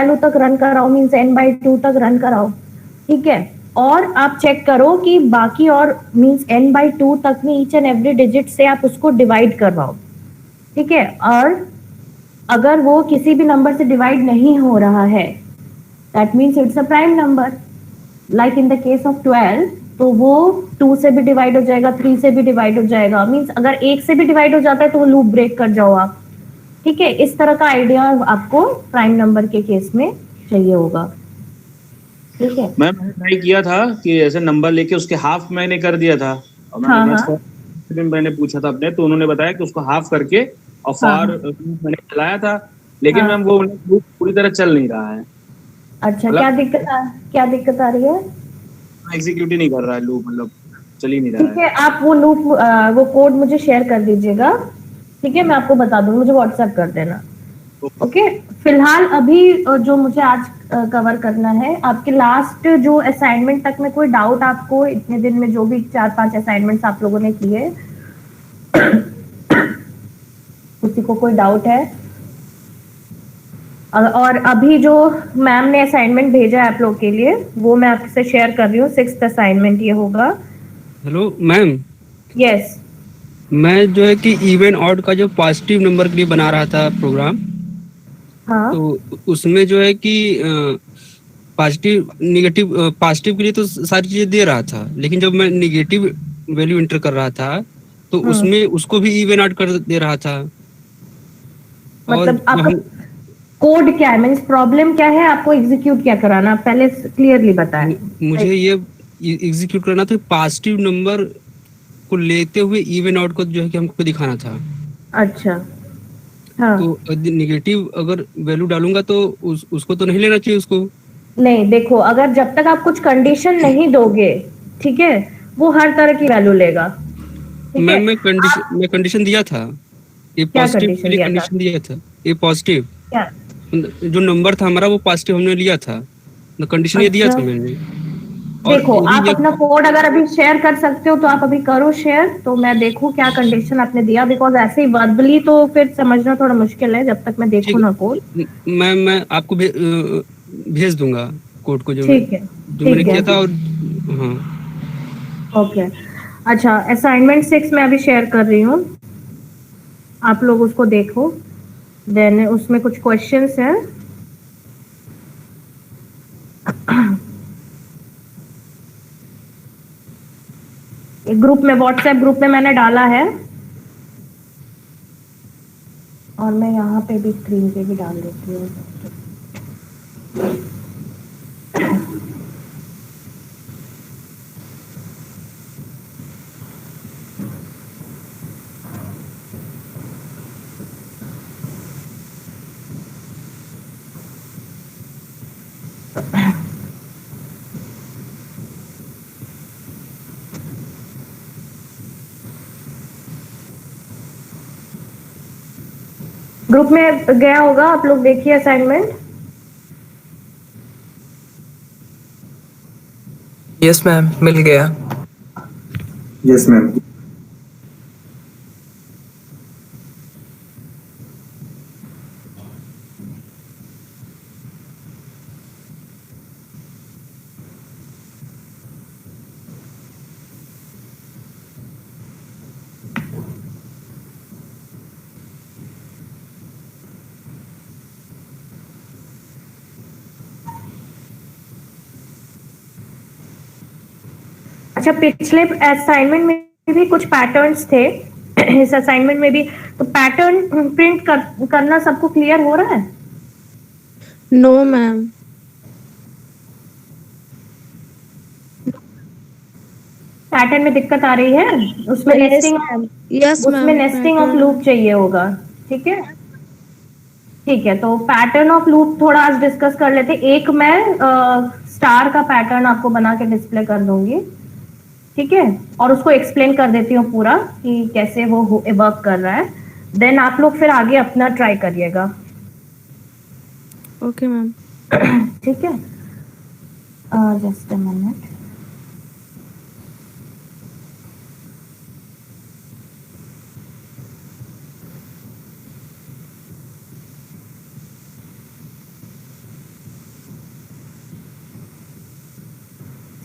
Value तक run कराओ, means n/2 तक रन कराओ, ठीक है। और आप चेक करो कि बाकी और मीन्स n/2 तक में ईच एंड एवरी डिजिट से आप उसको डिवाइड करवाओ, ठीक है। और अगर वो किसी भी नंबर से डिवाइड नहीं हो रहा है, that means it's a prime number. Like in the case of 12, तो वो 2 से भी डिवाइड हो जाएगा, 3 से भी डिवाइड हो जाएगा, मीन्स अगर 1 से भी डिवाइड हो जाता है तो वो लूप ब्रेक कर जाओ आप, ठीक है। इस तरह का आइडिया आपको प्राइम नंबर के केस में चाहिए होगा, ठीक है। मैंने ट्राई किया था कि ऐसे नंबर लेके उसके हाफ मैंने कर दिया था, और हाँ मैंने हाँ मैंने पूछा था अपने, तो उन्होंने बताया कि उसको हाफ करके और हाँ फॉर हाँ मैंने चलाया था, लेकिन मैम हाँ। वो लूप पूरी तरह चल नहीं रहा है। अच्छा, मतलब क्या दिक्कत आ रही है? एग्जीक्यूट ही नहीं कर रहा है लूप, मतलब चल ही नहीं रहा ठीक है। है, आप वो लूप वो कोड मुझे शेयर कर दीजिएगा, ठीक है, मैं आपको बता दूंगी, मुझे व्हाट्सएप कर देना। तो ओके, फिलहाल अभी जो मुझे आज कवर करना है, आपके लास्ट जो असाइनमेंट तक में कोई डाउट आपको इतने दिन में जो भी 4-5 असाइनमेंट्स आप लोगों ने किए, किसी को कोई डाउट है? और अभी जो मैम ने असाइनमेंट भेजा है आप लोग के लिए, वो मैं आपसे शेयर कर रही हूँ। 6th असाइनमेंट ये होगा। Hello ma'am, yes. मैं जो है कि इवन ऑड का जो पॉजिटिव नंबर के लिए बना रहा था प्रोग्राम, हाँ तो उसमें जो है कि पॉजिटिव निगेटिव पॉजिटिव के लिए तो सारी चीजें दे रहा था, लेकिन जब मैं निगेटिव वैल्यू एंटर कर रहा था तो हम्म, उसमें उसको भी इवन ऑड कर दे रहा था। और मतलब आपका वही कोड क्या है, मीन्स प्रॉब्लम क्या है, आपको एग्जीक्यूट क्या कराना, आप पहले क्लियरली बताएं। मुझे ये एग्जीक्यूट करना था, पॉजिटिव नंबर को लेते हुए इवन आउट को जो है कि हमको दिखाना था। अच्छा, हाँ। तो निगेटिव अगर वैल्यू डालूंगा तो उसको तो नहीं लेना चाहिए उसको। नहीं, देखो, अगर जब तक आप कुछ कंडीशन नहीं दोगे, ठीक है, वो हर तरह की वैल्यू लेगा, ठीक है। आप मैं कंडीशन दिया था, ये क्या पॉजिटिव के कंडीशन लिए दिया था? कंडीशन दिया था। ये पॉजिटिव क्या? जो नंबर था हमारा वो पॉजिटिव हमने लिया था, तो कंडीशन ये दिया अच्छा, था मैंने। और देखो, वही आप अपना कोड अगर अभी शेयर कर सकते हो तो आप अभी करो शेयर, तो मैं देखूं क्या कंडीशन आपने दिया, बिकॉज ऐसे ही वर्बली तो फिर समझना थोड़ा मुश्किल है जब तक मैं देखूं ठीक, ना कोड। मैं आपको भेज दूंगा कोड को, ठीक है, जो मैंने ठीक है, किया था। और हाँ, ओके। अच्छा, असाइनमेंट 6 मैं अभी शेयर कर रही हूँ, आप लोग उसको देखो। देन उसमें कुछ क्वेश्चंस हैं। एक ग्रुप में, व्हाट्सएप ग्रुप में मैंने डाला है, और मैं यहाँ पे भी स्क्रीन पे भी डाल देती हूँ। ग्रुप में गया होगा, आप लोग देखिए असाइनमेंट। यस मैम, मिल गया। Yes ma'am. अच्छा, पिछले असाइनमेंट में भी कुछ पैटर्न्स थे, इस असाइनमेंट में भी, तो पैटर्न करना सबको क्लियर हो रहा है? No ma'am. पैटर्न में दिक्कत आ रही है? उसमें यस नेस्टिंग, मैम, यस उसमें ma'am, nesting of pattern. Loop चाहिए होगा, ठीक है। ठीक है, तो पैटर्न ऑफ लूप थोड़ा आज डिस्कस कर लेते हैं। एक मैं स्टार का पैटर्न आपको बना के डिस्प्ले कर दूंगी, ठीक है, और उसको एक्सप्लेन कर देती हूँ पूरा कि कैसे वो वर्क कर रहा है। देन आप लोग फिर आगे अपना ट्राई करिएगा, ओके मैम। ठीक है। Just a minute.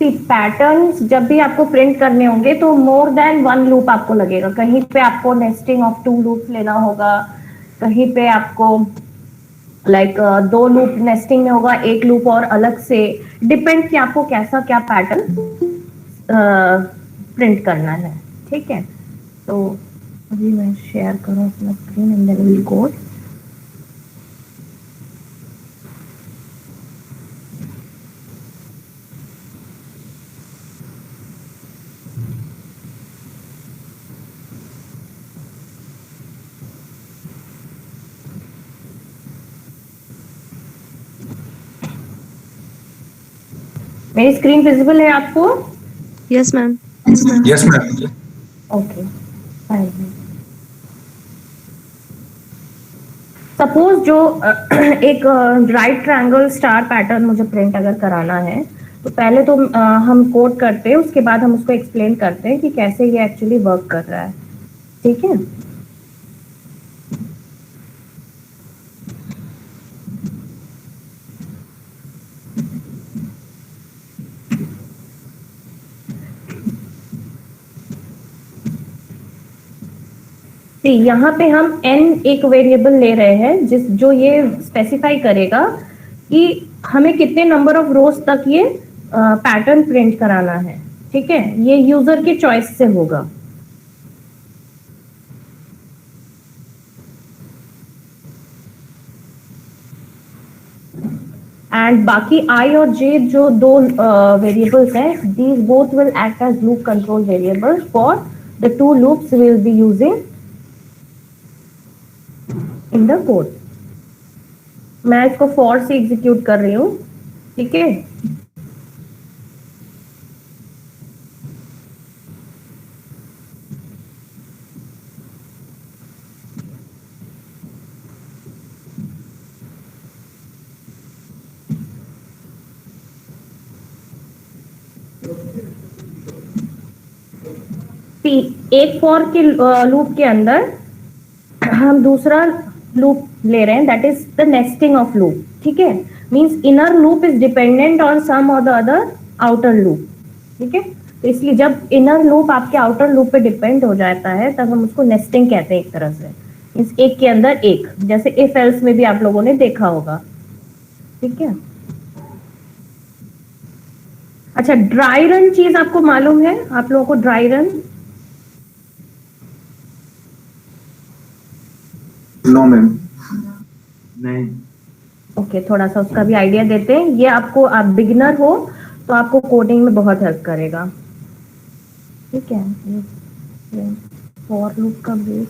See patterns जब भी आपको प्रिंट करने होंगे तो मोर देन वन लूप आपको लगेगा। कहीं पे आपको नेस्टिंग ऑफ टू लूप्स लेना होगा, कहीं पे आपको दो लूप नेस्टिंग में होगा, एक लूप और अलग से, डिपेंड कि आपको कैसा क्या पैटर्न प्रिंट करना है। ठीक है, तो अभी मैं शेयर करूं अपना screen and then will code. मेरी स्क्रीन विजिबल है आपको? Yes, ma'am. Yes, ma'am. Okay fine. Suppose जो एक राइट ट्रायंगल स्टार पैटर्न मुझे प्रिंट अगर कराना है, तो पहले तो हम कोड करते हैं, उसके बाद हम उसको एक्सप्लेन करते हैं कि कैसे ये एक्चुअली वर्क कर रहा है। ठीक है, यहाँ पे हम n एक वेरिएबल ले रहे हैं जो ये स्पेसिफाई करेगा कि हमें कितने नंबर ऑफ रोज तक ये पैटर्न प्रिंट कराना है। ठीक है, ये यूजर की चॉइस से होगा। एंड बाकी i और j जो दो वेरिएबल्स हैं, these both will act as loop control variables for the two loops we will be using in the code. मैं इसको फॉर से एग्जीक्यूट कर रही हूँ। ठीक है, एक फॉर के लूप के अंदर हम दूसरा लूप ले रहे हैं, that is the nesting of loop. ठीक है, means inner loop is dependent on some or the other outer loop. ठीक है, तो इसलिए जब इनर लूप आपके आउटर लूप पे डिपेंड हो जाता है तब हम उसको नेस्टिंग कहते हैं एक तरह से। इस एक के अंदर एक, जैसे इफ एल्स में भी आप लोगों ने देखा होगा। ठीक है, अच्छा ड्राई रन चीज आपको मालूम है? आप लोगों को ड्राई रन? No, ma'am. नहीं। ओके, थोड़ा सा उसका भी आइडिया देते हैं। ये आपको, आप बिगिनर हो तो आपको कोडिंग में बहुत हेल्प करेगा। ठीक है, फॉर लूप का बेस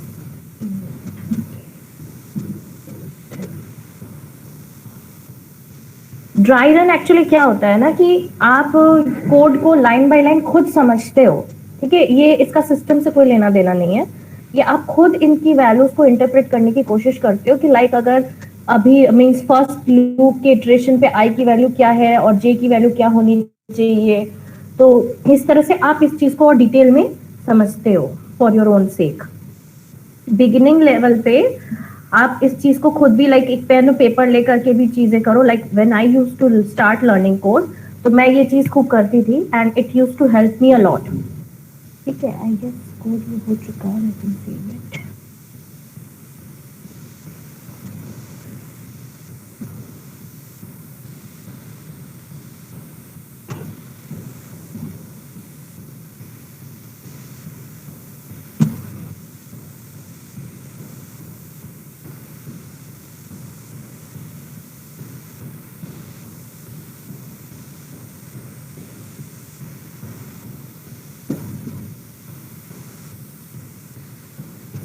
ड्राई रन एक्चुअली क्या होता है ना कि आप कोड को लाइन बाय लाइन खुद समझते हो। ठीक है, ये इसका सिस्टम से कोई लेना देना नहीं है, ये आप खुद इनकी वैल्यूज को इंटरप्रेट करने की कोशिश करते हो कि लाइक अगर अभी मींस फर्स्ट लूप के इटरेशन पे i की वैल्यू क्या है और j की वैल्यू क्या होनी चाहिए, तो इस तरह से आप इस चीज को और डिटेल में समझते हो for your own sec. Beginning level पे आप इस चीज को खुद भी लाइक एक पेन और पेपर लेकर के भी चीजें करो। Like when I used to start learning code, तो मैं ये चीज खूब करती थी and it used to help me a lot. ठीक है, आई गेस कोड हो चुका है, I can save it.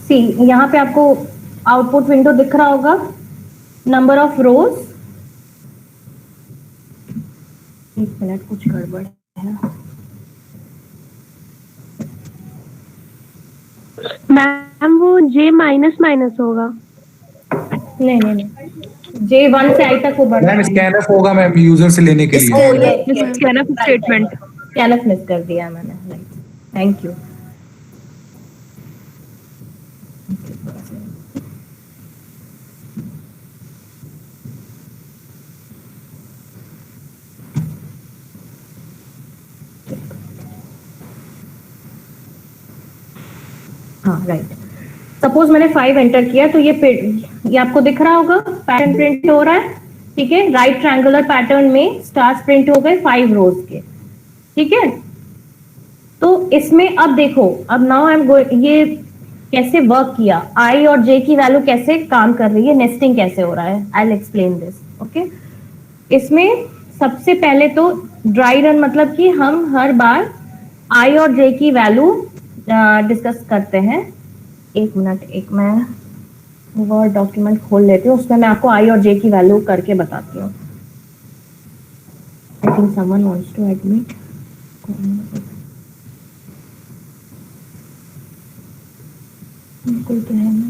See यहाँ पे आपको आउटपुट विंडो दिख रहा होगा, नंबर ऑफ रोज। एक मिनट, कुछ गड़बड़ है। मैम वो J माइनस माइनस होगा। नहीं नहीं नहीं, J1 से I तक वो बढ़ मैम स्कैनफ होगा मैम, यूजर से लेने के लिए। Scanf statement. स्कैनफ मिस कर दिया मैंने। Thank you. हाँ राइट, सपोज मैंने 5 एंटर किया तो ये आपको दिख रहा होगा, पैटर्न प्रिंट हो रहा है, ठीक है। राइट ट्रायंगुलर पैटर्न में स्टार्स प्रिंट हो गए 5 रोज के, ठीक है। तो इसमें अब देखो, अब नाउ आई एम गोइंग, ये कैसे वर्क किया, आई और जे की वैल्यू कैसे काम कर रही है, नेस्टिंग कैसे हो रहा है, I will explain this, okay. इसमें सबसे पहले तो ड्राई रन मतलब कि हम हर बार आई और जे की वैल्यू डिस्कस करते हैं। एक मिनट, एक मैं वर्ड डॉक्यूमेंट खोल लेती हूँ, उसमें मैं आपको आई और जे की वैल्यू करके बताती हूँ। I think someone wants to admit, कोई तो है ना।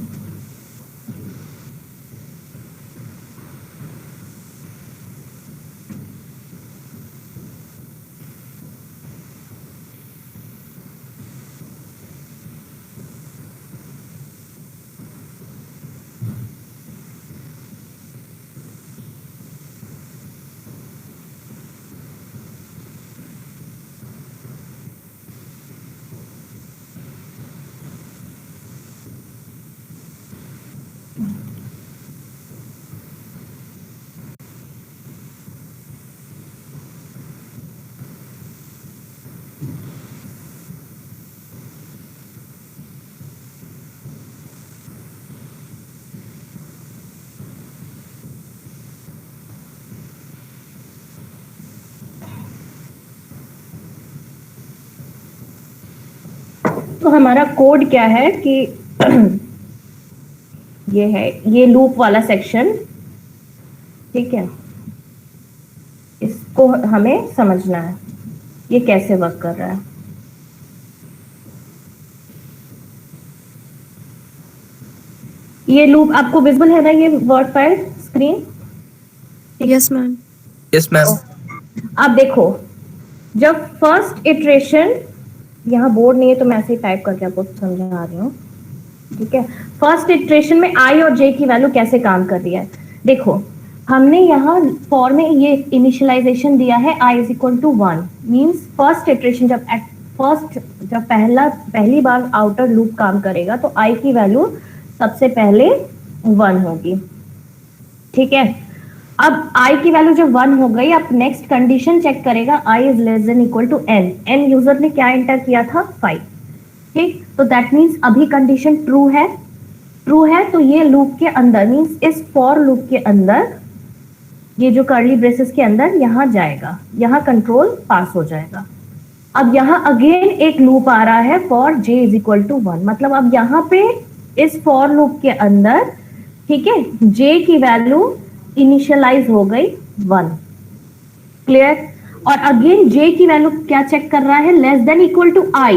तो हमारा कोड क्या है कि ये है, ये लूप वाला सेक्शन, ठीक है, इसको हमें समझना है ये कैसे वर्क कर रहा है। ये लूप आपको विजिबल है ना, ये word file screen? Yes ma'am. Yes ma'am. अब देखो, जब फर्स्ट इटरेशन, यहाँ बोर्ड नहीं है तो मैं ऐसे ही टाइप करके आपको समझा रही हूँ, ठीक है। फर्स्ट इटरेशन में आई और जे की वैल्यू कैसे काम कर रही है, देखो हमने यहाँ फॉर में ये इनिशियलाइजेशन दिया है I is equal to 1, means first iteration जब पहली बार आउटर लूप काम करेगा तो आई की वैल्यू सबसे पहले 1 होगी, ठीक है। अब i की वैल्यू जब 1 हो गई, अब नेक्स्ट कंडीशन चेक करेगा i is less than equal to n, n user ने क्या एंटर किया था 5, ठीक। तो दैट मीन्स अभी कंडीशन ट्रू है तो ये लूप के अंदर, मीन्स इस फॉर लूप के अंदर, ये जो कर्ली ब्रेसेस के अंदर यहाँ जाएगा, यहाँ कंट्रोल पास हो जाएगा। अब यहाँ अगेन एक लूप आ रहा है for j is equal to 1, मतलब अब यहाँ पे इस फॉर लूप के अंदर, ठीक है, j की वैल्यू इनिशियलाइज हो गई 1, क्लियर। और अगेन j की वैल्यू क्या चेक कर रहा है, less than equal to i,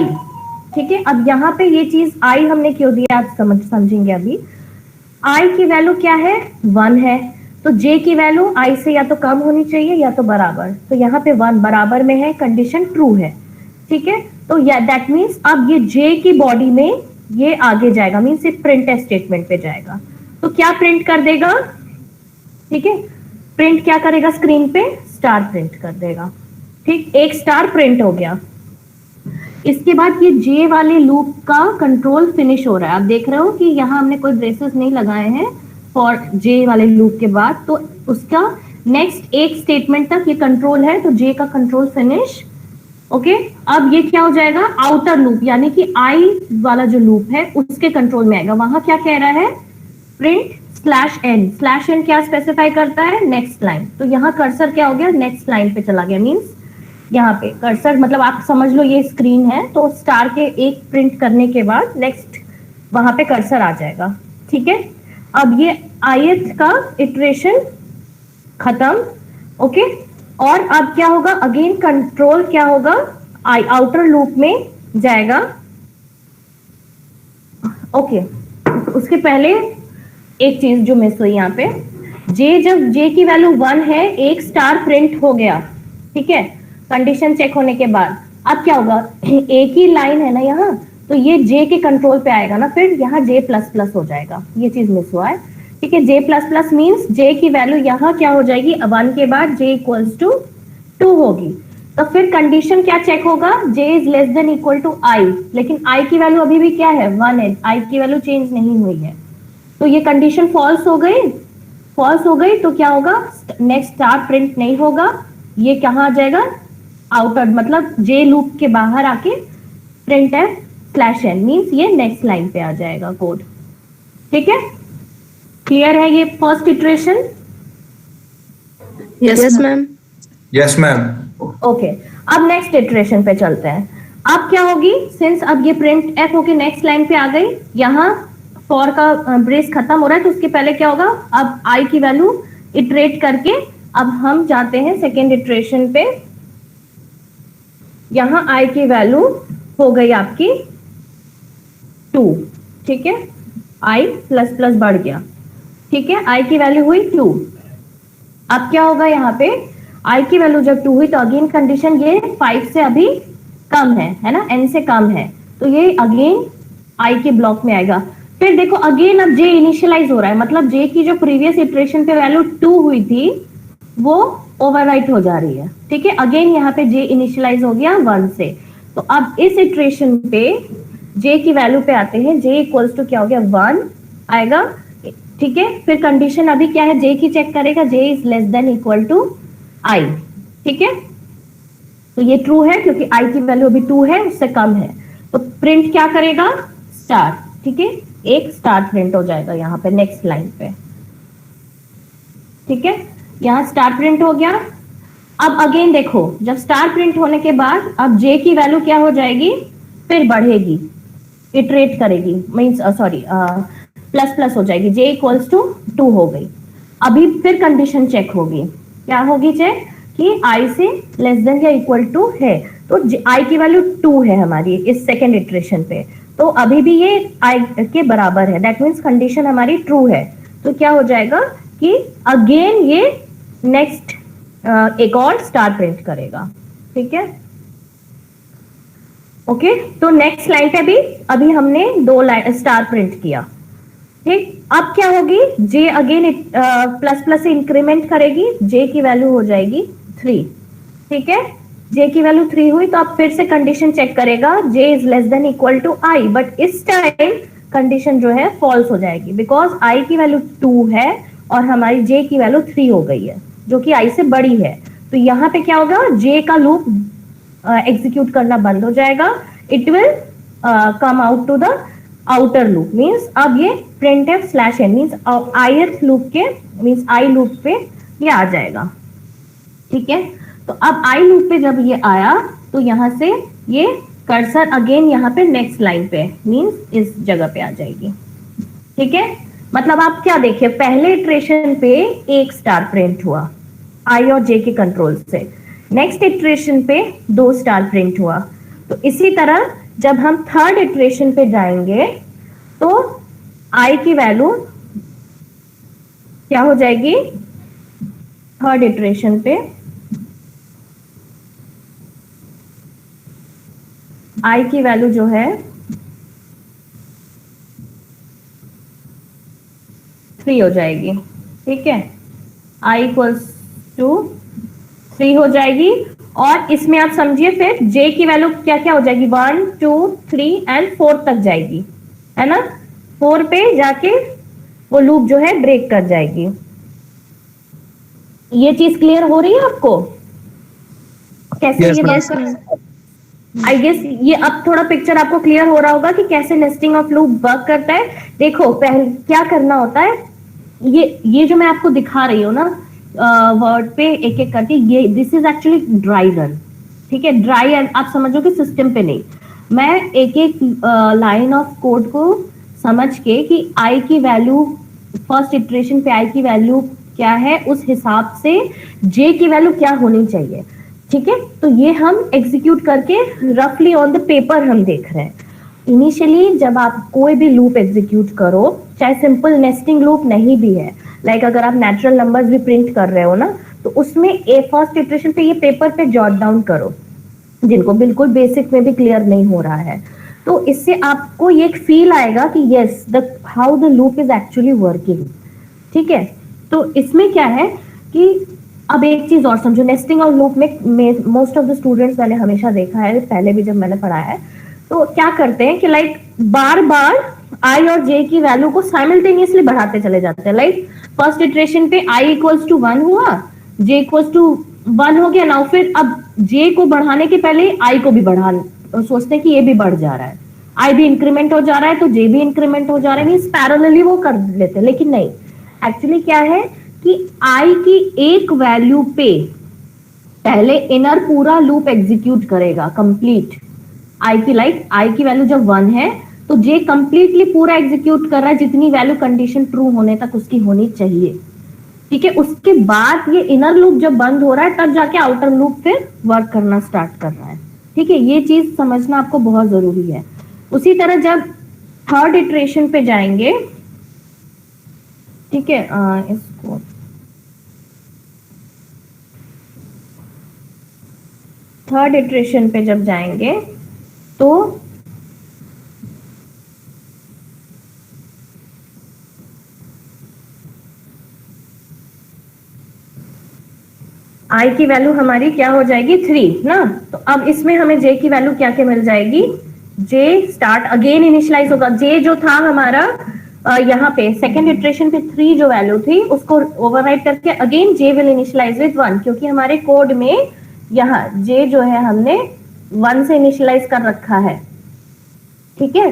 ठीक है। अब यहाँ पे ये चीज i हमने क्यों दिया, आप समझेंगे अभी। i की वैल्यू क्या है 1 है, तो j की वैल्यू i से या तो कम होनी चाहिए या तो बराबर, तो यहाँ पे 1 बराबर में है, कंडीशन ट्रू है, ठीक है। तो दैट मीन्स अब ये j की बॉडी में ये आगे जाएगा, मीन्स ये प्रिंट स्टेटमेंट पे जाएगा। तो क्या प्रिंट कर देगा, ठीक है, प्रिंट क्या करेगा, स्क्रीन पे स्टार प्रिंट कर देगा, ठीक, एक स्टार प्रिंट हो गया। इसके बाद ये जे वाले लूप का कंट्रोल फिनिश हो रहा है, आप देख रहे हो कि यहाँ हमने कोई ब्रेसेस नहीं लगाए हैं फॉर जे वाले लूप के बाद, तो उसका नेक्स्ट एक स्टेटमेंट तक ये कंट्रोल है, तो जे का कंट्रोल फिनिश, ओके। अब ये क्या हो जाएगा, आउटर लूप यानी कि आई वाला जो लूप है उसके कंट्रोल में आएगा। वहां क्या कह रहा है, प्रिंट /n क्या स्पेसिफाई करता है, नेक्स्ट लाइन। तो यहाँ कर्सर क्या हो गया, नेक्स्ट लाइन पे चला गया, मींस यहाँ पे कर्सर, मतलब आप समझ लो ये स्क्रीन है, तो स्टार के एक प्रिंट करने के बाद नेक्स्ट वहां पे कर्सर आ जाएगा, ठीक है। अब ये ith का इटरेशन खत्म, ओके। और अब क्या होगा, अगेन कंट्रोल क्या होगा, आउटर लूप में जाएगा, ओके। उसके पहले एक चीज जो मिस हुई यहाँ पे, जब j की वैल्यू 1 है, एक स्टार प्रिंट हो गया, ठीक है, कंडीशन चेक होने के बाद। अब क्या होगा, एक ही लाइन है ना यहाँ, तो ये j के कंट्रोल पे आएगा ना, फिर यहाँ j++ हो जाएगा, ये चीज मिस हुआ है, ठीक है। j++ मीन्स j की वैल्यू यहाँ क्या हो जाएगी, 1 के बाद j = 2 होगी। तो फिर कंडीशन क्या चेक होगा, j is less than equal to i, लेकिन i की वैल्यू अभी भी क्या है 1 है, i की वैल्यू चेंज नहीं हुई है, तो ये कंडीशन फॉल्स हो गई। फॉल्स हो गई तो क्या होगा, नेक्स्ट स्टार प्रिंट नहीं होगा, ये कहाँ आ जाएगा आउटर, मतलब j लूप के बाहर आके प्रिंट है स्लैश n, मीन्स ये नेक्स्ट लाइन पे आ जाएगा कोड। ठीक है, क्लियर है ये first iteration? Yes, ma'am. Yes, ma'am. Okay, अब नेक्स्ट इटरेशन पे चलते हैं। अब क्या होगी, सिंस अब ये प्रिंट एफ होके नेक्स्ट लाइन पे आ गई, यहाँ फॉर का ब्रेस खत्म हो रहा है, तो उसके पहले क्या होगा, अब आई की वैल्यू इटरेट करके अब हम जाते हैं सेकेंड इटरेशन पे। यहाँ आई की वैल्यू हो गई आपकी 2, ठीक है, आई प्लस प्लस बढ़ गया, ठीक है, आई की वैल्यू हुई 2। अब क्या होगा, यहाँ पे आई की वैल्यू जब 2 हुई तो अगेन कंडीशन ये 5 से अभी कम है ना, n से कम है, तो ये अगेन आई के ब्लॉक में आएगा। फिर देखो अगेन अब j इनिशियलाइज हो रहा है, मतलब j की जो प्रीवियस इटरेशन पे वैल्यू 2 हुई थी वो ओवरराइट हो जा रही है, ठीक है, अगेन यहाँ पे j इनिशियलाइज हो गया 1 से। तो अब इस इटरेशन पे j की वैल्यू पे आते हैं, j इक्वल्स टू क्या हो गया 1 आएगा, ठीक है। फिर कंडीशन अभी क्या है, j की चेक करेगा, j is less than equal to i, ठीक है, तो ये ट्रू है क्योंकि i की वैल्यू अभी 2 है, उससे कम है, तो प्रिंट क्या करेगा स्टार, ठीक है, एक स्टार प्रिंट हो जाएगा यहाँ पे नेक्स्ट लाइन पे, ठीक है, यहाँ स्टार प्रिंट हो गया। अब अगेन देखो, जब स्टार प्रिंट होने के बाद अब j की वैल्यू क्या हो जाएगी, फिर बढ़ेगी, इटरेट करेगी, मीन्स सॉरी प्लस प्लस हो जाएगी, j इक्वल्स टू 2 हो गई। अभी फिर कंडीशन चेक होगी, क्या होगी चेक कि i से लेस देन या इक्वल टू है, तो i की वैल्यू 2 है हमारी इस सेकेंड इटरेशन पे, तो अभी भी ये i के बराबर है, दैट मीन्स कंडीशन हमारी ट्रू है। तो क्या हो जाएगा कि अगेन ये नेक्स्ट एक और स्टार प्रिंट करेगा, ठीक है, ओके। तो नेक्स्ट लाइन पे भी अभी हमने 2 स्टार प्रिंट किया, ठीक। अब क्या होगी, j अगेन प्लस प्लस से इंक्रीमेंट करेगी, j की वैल्यू हो जाएगी 3, ठीक है, j की वैल्यू 3 हुई तो अब फिर से कंडीशन चेक करेगा, j is less than equal to i, but this time condition जो है फॉल्स हो जाएगी, बिकॉज i की वैल्यू 2 है और हमारी j की वैल्यू 3 हो गई है जो कि i से बड़ी है। तो यहाँ पे क्या होगा, j का लूप एग्जीक्यूट करना बंद हो जाएगा, it will come out to the outer loop, means अब ये printf slash n means ith loop के मीन्स i लूप पे ये आ जाएगा, ठीक है। तो अब i लूप पे जब ये आया तो यहाँ से ये कर्सर अगेन यहाँ पे नेक्स्ट लाइन पे मीन्स इस जगह पे आ जाएगी, ठीक है। मतलब आप क्या देखिए, पहले इटरेशन पे एक स्टार प्रिंट हुआ i और j के कंट्रोल से, नेक्स्ट इटरेशन पे 2 स्टार प्रिंट हुआ, तो इसी तरह जब हम थर्ड इटरेशन पे जाएंगे तो i की वैल्यू क्या हो जाएगी, थर्ड इटरेशन पे i की वैल्यू जो है 3 हो जाएगी, ठीक है, i इक्वल्स टू 3 हो जाएगी। और इसमें आप समझिए फिर j की वैल्यू क्या क्या हो जाएगी, 1 2 3 एंड 4 तक जाएगी, है ना, 4 पे जाके वो लूप जो है ब्रेक कर जाएगी। ये चीज क्लियर हो रही है आपको कैसे? Yes, ये ma'am. आई गेस ये अब थोड़ा पिक्चर आपको क्लियर हो रहा होगा कि कैसे नेस्टिंग ऑफ लूप वर्क करता है। देखो पहले क्या करना होता है, ये जो मैं आपको दिखा रही हूँ ना वर्ड पे एक एक करके, ये this is actually dry run, ठीक है, ड्राई रन आप समझोगे सिस्टम पे नहीं, मैं एक एक लाइन ऑफ कोड को समझ के कि आई की वैल्यू फर्स्ट इटरेशन पे आई की वैल्यू क्या है उस हिसाब से जे की वैल्यू क्या होनी चाहिए, ठीक है। तो ये हम एग्जीक्यूट करके रफली ऑन द पेपर हम देख रहे हैं। इनिशियली जब आप कोई भी लूप एग्जीक्यूट करो, चाहे सिंपल नेस्टिंग लूप नहीं भी है, लाइक अगर आप नेचुरल नंबर्स भी प्रिंट कर रहे हो ना, तो उसमें ए फर्स्ट इटरेशन पे ये पेपर पे जॉट डाउन करो, जिनको बिल्कुल बेसिक में भी क्लियर नहीं हो रहा है, तो इससे आपको ये एक फील आएगा कि yes the how the loop is actually working, ठीक है। तो इसमें क्या है कि अब एक चीज और समझो, नेस्टिंग और लूप में मोस्ट ऑफ द स्टूडेंट्स मैंने हमेशा देखा है, पहले भी जब मैंने पढ़ाया है, तो क्या करते हैं कि लाइक बार बार आई और जे की वैल्यू को साइमल्टेनियसली बढ़ाते चले जाते हैं। लाइक फर्स्ट इटरेशन पे आई इक्वल्स टू 1 हुआ, जे इक्वल्स टू 1 हो गया, नाउ फिर अब जे को बढ़ाने के पहले आई को भी बढ़ा सोचते हैं कि ये भी बढ़ जा रहा है, आई भी इंक्रीमेंट हो जा रहा है तो जे भी इंक्रीमेंट हो जा रहा है, मींस पैरेलली वो कर लेते हैं। लेकिन नहीं, एक्चुअली क्या है कि आई की एक वैल्यू पे पहले इनर पूरा लूप एग्जीक्यूट करेगा कंप्लीट। आई की आई की वैल्यू जब 1 है तो जे कंप्लीटली पूरा एग्जीक्यूट कर रहा है, जितनी वैल्यू कंडीशन ट्रू होने तक उसकी होनी चाहिए, ठीक है। उसके बाद ये इनर लूप जब बंद हो रहा है तब जाके आउटर लूप फिर वर्क करना स्टार्ट कर रहा है, ठीक है। ये चीज समझना आपको बहुत जरूरी है। उसी तरह जब थर्ड इटरेशन पे जाएंगे, ठीक है, इसको थर्ड इटरेशन पे जब जाएंगे तो आई की वैल्यू हमारी क्या हो जाएगी 3 ना। तो अब इसमें हमें जे की वैल्यू क्या क्या मिल जाएगी, जे स्टार्ट अगेन इनिशियलाइज होगा। जे जो था हमारा यहाँ पे सेकेंड इटरेशन पे 3 जो वैल्यू थी उसको ओवरराइट करके again J will initialise with 1, क्योंकि हमारे कोड में यहाँ जे जो है हमने 1 से इनिशियलाइज कर रखा है, ठीक है।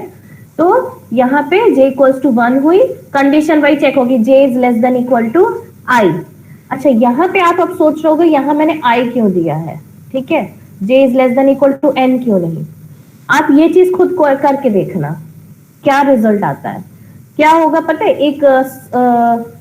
तो यहाँ पे j इक्वल्स टू 1 हुई, कंडीशन वही चेक होगी, j is less than equal to i। अच्छा, यहाँ पे आप अब सोच रहे होगे यहाँ मैंने i क्यों दिया है, ठीक है, j is less than equal to n क्यों नहीं। आप ये चीज खुद को करके देखना क्या रिजल्ट आता है। क्या होगा पता है, एक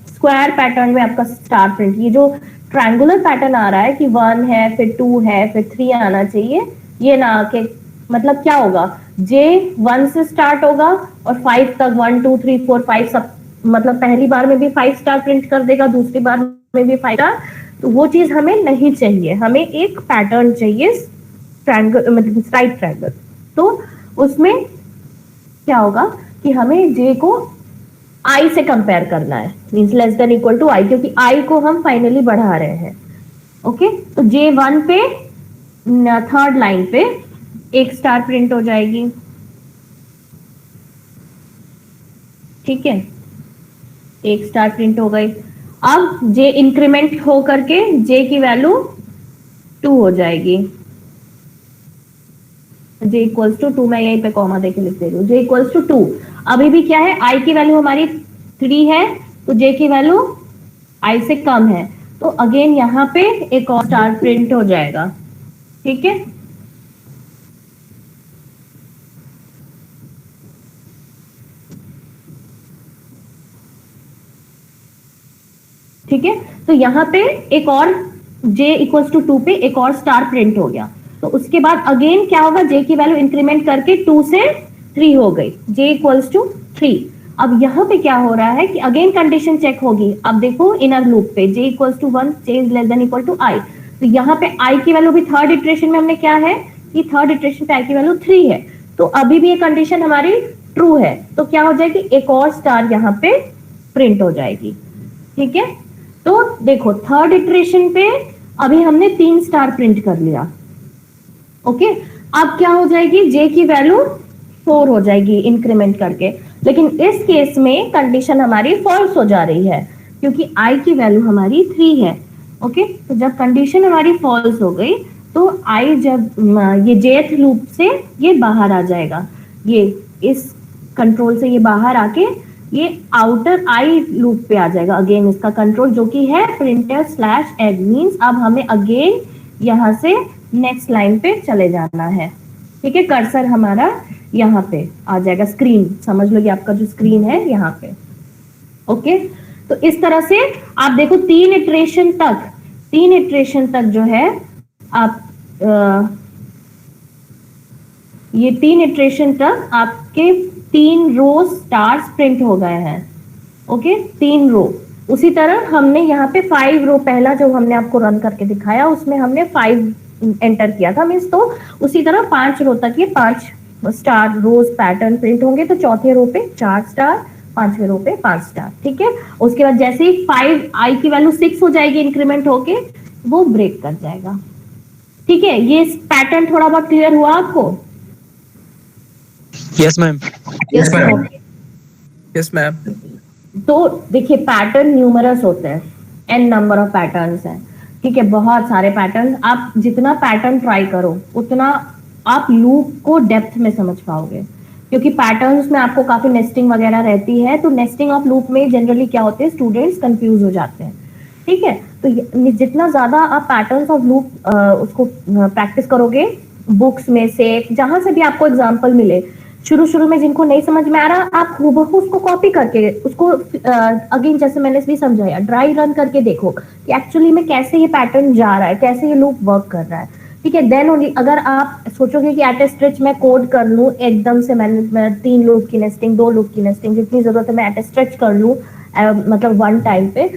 स्क्वायर पैटर्न में आपका स्टार प्रिंट, ये जो ट्रायंगुलर पैटर्न आ रहा है कि 1 है फिर 2 है फिर 3 आना चाहिए, ये ना आके मतलब क्या होगा, j 1 से स्टार्ट होगा और 5 तक 1 2 3 4 5 सब, मतलब पहली बार में भी 5 स्टार प्रिंट कर देगा, दूसरी बार में भी 5 स्टार। तो वो चीज हमें नहीं चाहिए, हमें एक पैटर्न चाहिए ट्रायंगल, मतलब राइट ट्रायंगल। तो उसमें क्या होगा कि हमें j को i से कंपेयर करना है, means less than equal to i, क्योंकि i को हम फाइनली बढ़ा रहे हैं, ओके। तो j1 पे थर्ड लाइन पे एक स्टार प्रिंट हो जाएगी, ठीक है, एक स्टार प्रिंट हो गई। अब j इंक्रीमेंट हो करके j की वैल्यू 2 हो जाएगी, j इक्वल्स टू 2, मैं यहीं पे कॉमा देके लिख दे रही हूँ, j इक्वल्स टू 2। अभी भी क्या है, i की वैल्यू हमारी 3 है तो j की वैल्यू i से कम है, तो अगेन यहाँ पे एक और स्टार प्रिंट हो जाएगा, ठीक है। ठीक है, तो यहाँ पे एक और j इक्वल्स टू 2 पे एक और स्टार प्रिंट हो गया। तो उसके बाद अगेन क्या होगा, j की वैल्यू इंक्रीमेंट करके 2 से 3 हो गई, j इक्वल्स टू 3। अब यहाँ पे क्या हो रहा है कि अगेन कंडीशन चेक होगी। अब देखो इनर लूप पे j equals to 1, j is less than equal to i। तो यहाँ पे i की वैल्यू भी थर्ड इटरेशन में हमने क्या है कि थर्ड इटरेशन पे i की वैल्यू 3 है, तो अभी भी ये कंडीशन हमारी ट्रू है। तो क्या हो जाएगी, एक और स्टार यहाँ पे प्रिंट हो जाएगी, ठीक है। तो देखो थर्ड इटरेशन पे अभी हमने 3 स्टार प्रिंट कर लिया, ओके। अब क्या हो जाएगी, j की वैल्यू 4 हो जाएगी इंक्रीमेंट करके, लेकिन इस केस में कंडीशन हमारी फॉल्स हो जा रही है क्योंकि i की वैल्यू हमारी 3 है, ओके। तो जब कंडीशन हमारी फॉल्स हो गई तो i जब ये jth लूप से ये बाहर आ जाएगा, ये इस कंट्रोल से ये बाहर आके ये आउटर i लूप पे आ जाएगा, अगेन इसका कंट्रोल जो कि है printf/egg, मींस अब हमें अगेन यहाँ से नेक्स्ट लाइन पे चले जाना है, ठीक है। कर्सर हमारा यहाँ पे आ जाएगा, स्क्रीन समझ लो, ये आपका जो स्क्रीन है यहाँ पे, ओके। तो इस तरह से आप देखो 3 इटरेशन तक जो है आप ये 3 इटरेशन तक आपके 3 रो स्टार्स प्रिंट हो गए हैं, ओके, 3 रो। उसी तरह हमने यहाँ पे 5 रो, पहला जो हमने आपको रन करके दिखाया उसमें हमने 5 एंटर किया था, मीन्स तो उसी तरह 5 रो तक ये 5 स्टार रोज पैटर्न प्रिंट होंगे। तो चौथे रो पे 4 स्टार, 5वें रो पे 5 स्टार, ठीक है। उसके बाद जैसे ही 5 i की वैल्यू 6 हो जाएगी इंक्रीमेंट होके, वो ब्रेक कर जाएगा। ठीक है, ये पैटर्न थोड़ा बहुत क्लियर हुआ आपको? Yes, ma'am. Yes, ma'am. Okay. Yes, ma'am. तो देखिए पैटर्न न्यूमरस होते हैं, n नंबर ऑफ पैटर्न्स हैं। ठीक है, बहुत सारे पैटर्न। आप जितना पैटर्न ट्राई करो उतना आप लूप को डेप्थ में समझ पाओगे, क्योंकि पैटर्न्स में आपको काफी नेस्टिंग वगैरह रहती है। तो नेस्टिंग ऑफ लूप में जनरली क्या होते हैं, स्टूडेंट्स कंफ्यूज हो जाते हैं। ठीक है, तो जितना ज्यादा आप पैटर्न्स ऑफ लूप उसको प्रैक्टिस करोगे, बुक्स में से जहां से भी आपको एग्जांपल मिले, शुरू शुरू में जिनको नहीं समझ में आ रहा, आप हूबहू उसको कॉपी करके उसको अगेन जैसे मैंने भी समझाया, ड्राई रन करके देखो कि एक्चुअली में कैसे ये पैटर्न जा रहा है, कैसे ये लूप वर्क कर रहा है। ठीक है, देन ओनली अगर आप सोचोगे कि एट ए स्ट्रेच मैं कोड कर लूं एकदम से, मैं 3 लूप की नेस्टिंग, 2 लूप की नेस्टिंग, जितनी जरूरत है मैं एट ए स्ट्रेच कर लूं मतलब वन टाइम पे,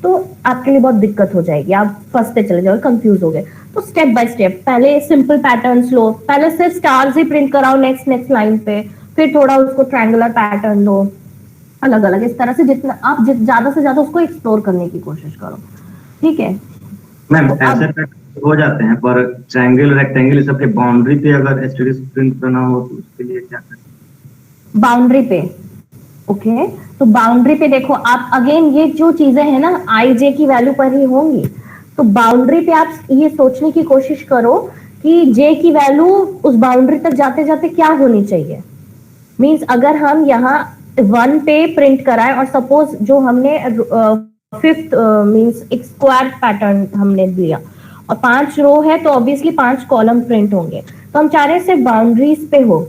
तो आपके लिए बहुत दिक्कत हो जाएगी, आप फर्स्ट पे चले जाओगे, कंफ्यूज हो गए। तो स्टेप बाय स्टेप पहले सिंपल पैटर्न्स लो, पहले सिर्फ स्टार्स ही प्रिंट कराओ नेक्स्ट लाइन पे, फिर थोड़ा उसको ट्रायंगुलर पैटर्न लो, अलग अलग इस तरह से जितना आप ज्यादा से ज्यादा उसको एक्सप्लोर करने की कोशिश करो। ठीक है मैम, ऐसे पैटर्न हो जाते हैं, पर ट्रायंगल रेक्टेंगल सबके बाउंड्री पे अगर एस्टेरिस्क प्रिंट करना हो तो उसके लिए क्या करें? बाउंड्री पे ओके, तो बाउंड्री पे देखो आप अगेन ये जो चीजें हैं ना आई जे की वैल्यू पर ही होंगी, तो बाउंड्री पे आप ये सोचने की कोशिश करो कि जे की वैल्यू उस बाउंड्री तक जाते जाते क्या होनी चाहिए। मींस अगर हम यहाँ 1 पे प्रिंट कराएं और सपोज जो हमने 5th मींस एक स्क्वायर पैटर्न हमने दिया और 5 रो है, तो ऑब्वियसली 5 कॉलम प्रिंट होंगे। तो हम चाह रहे हैं सिर्फ बाउंड्रीज पे हो,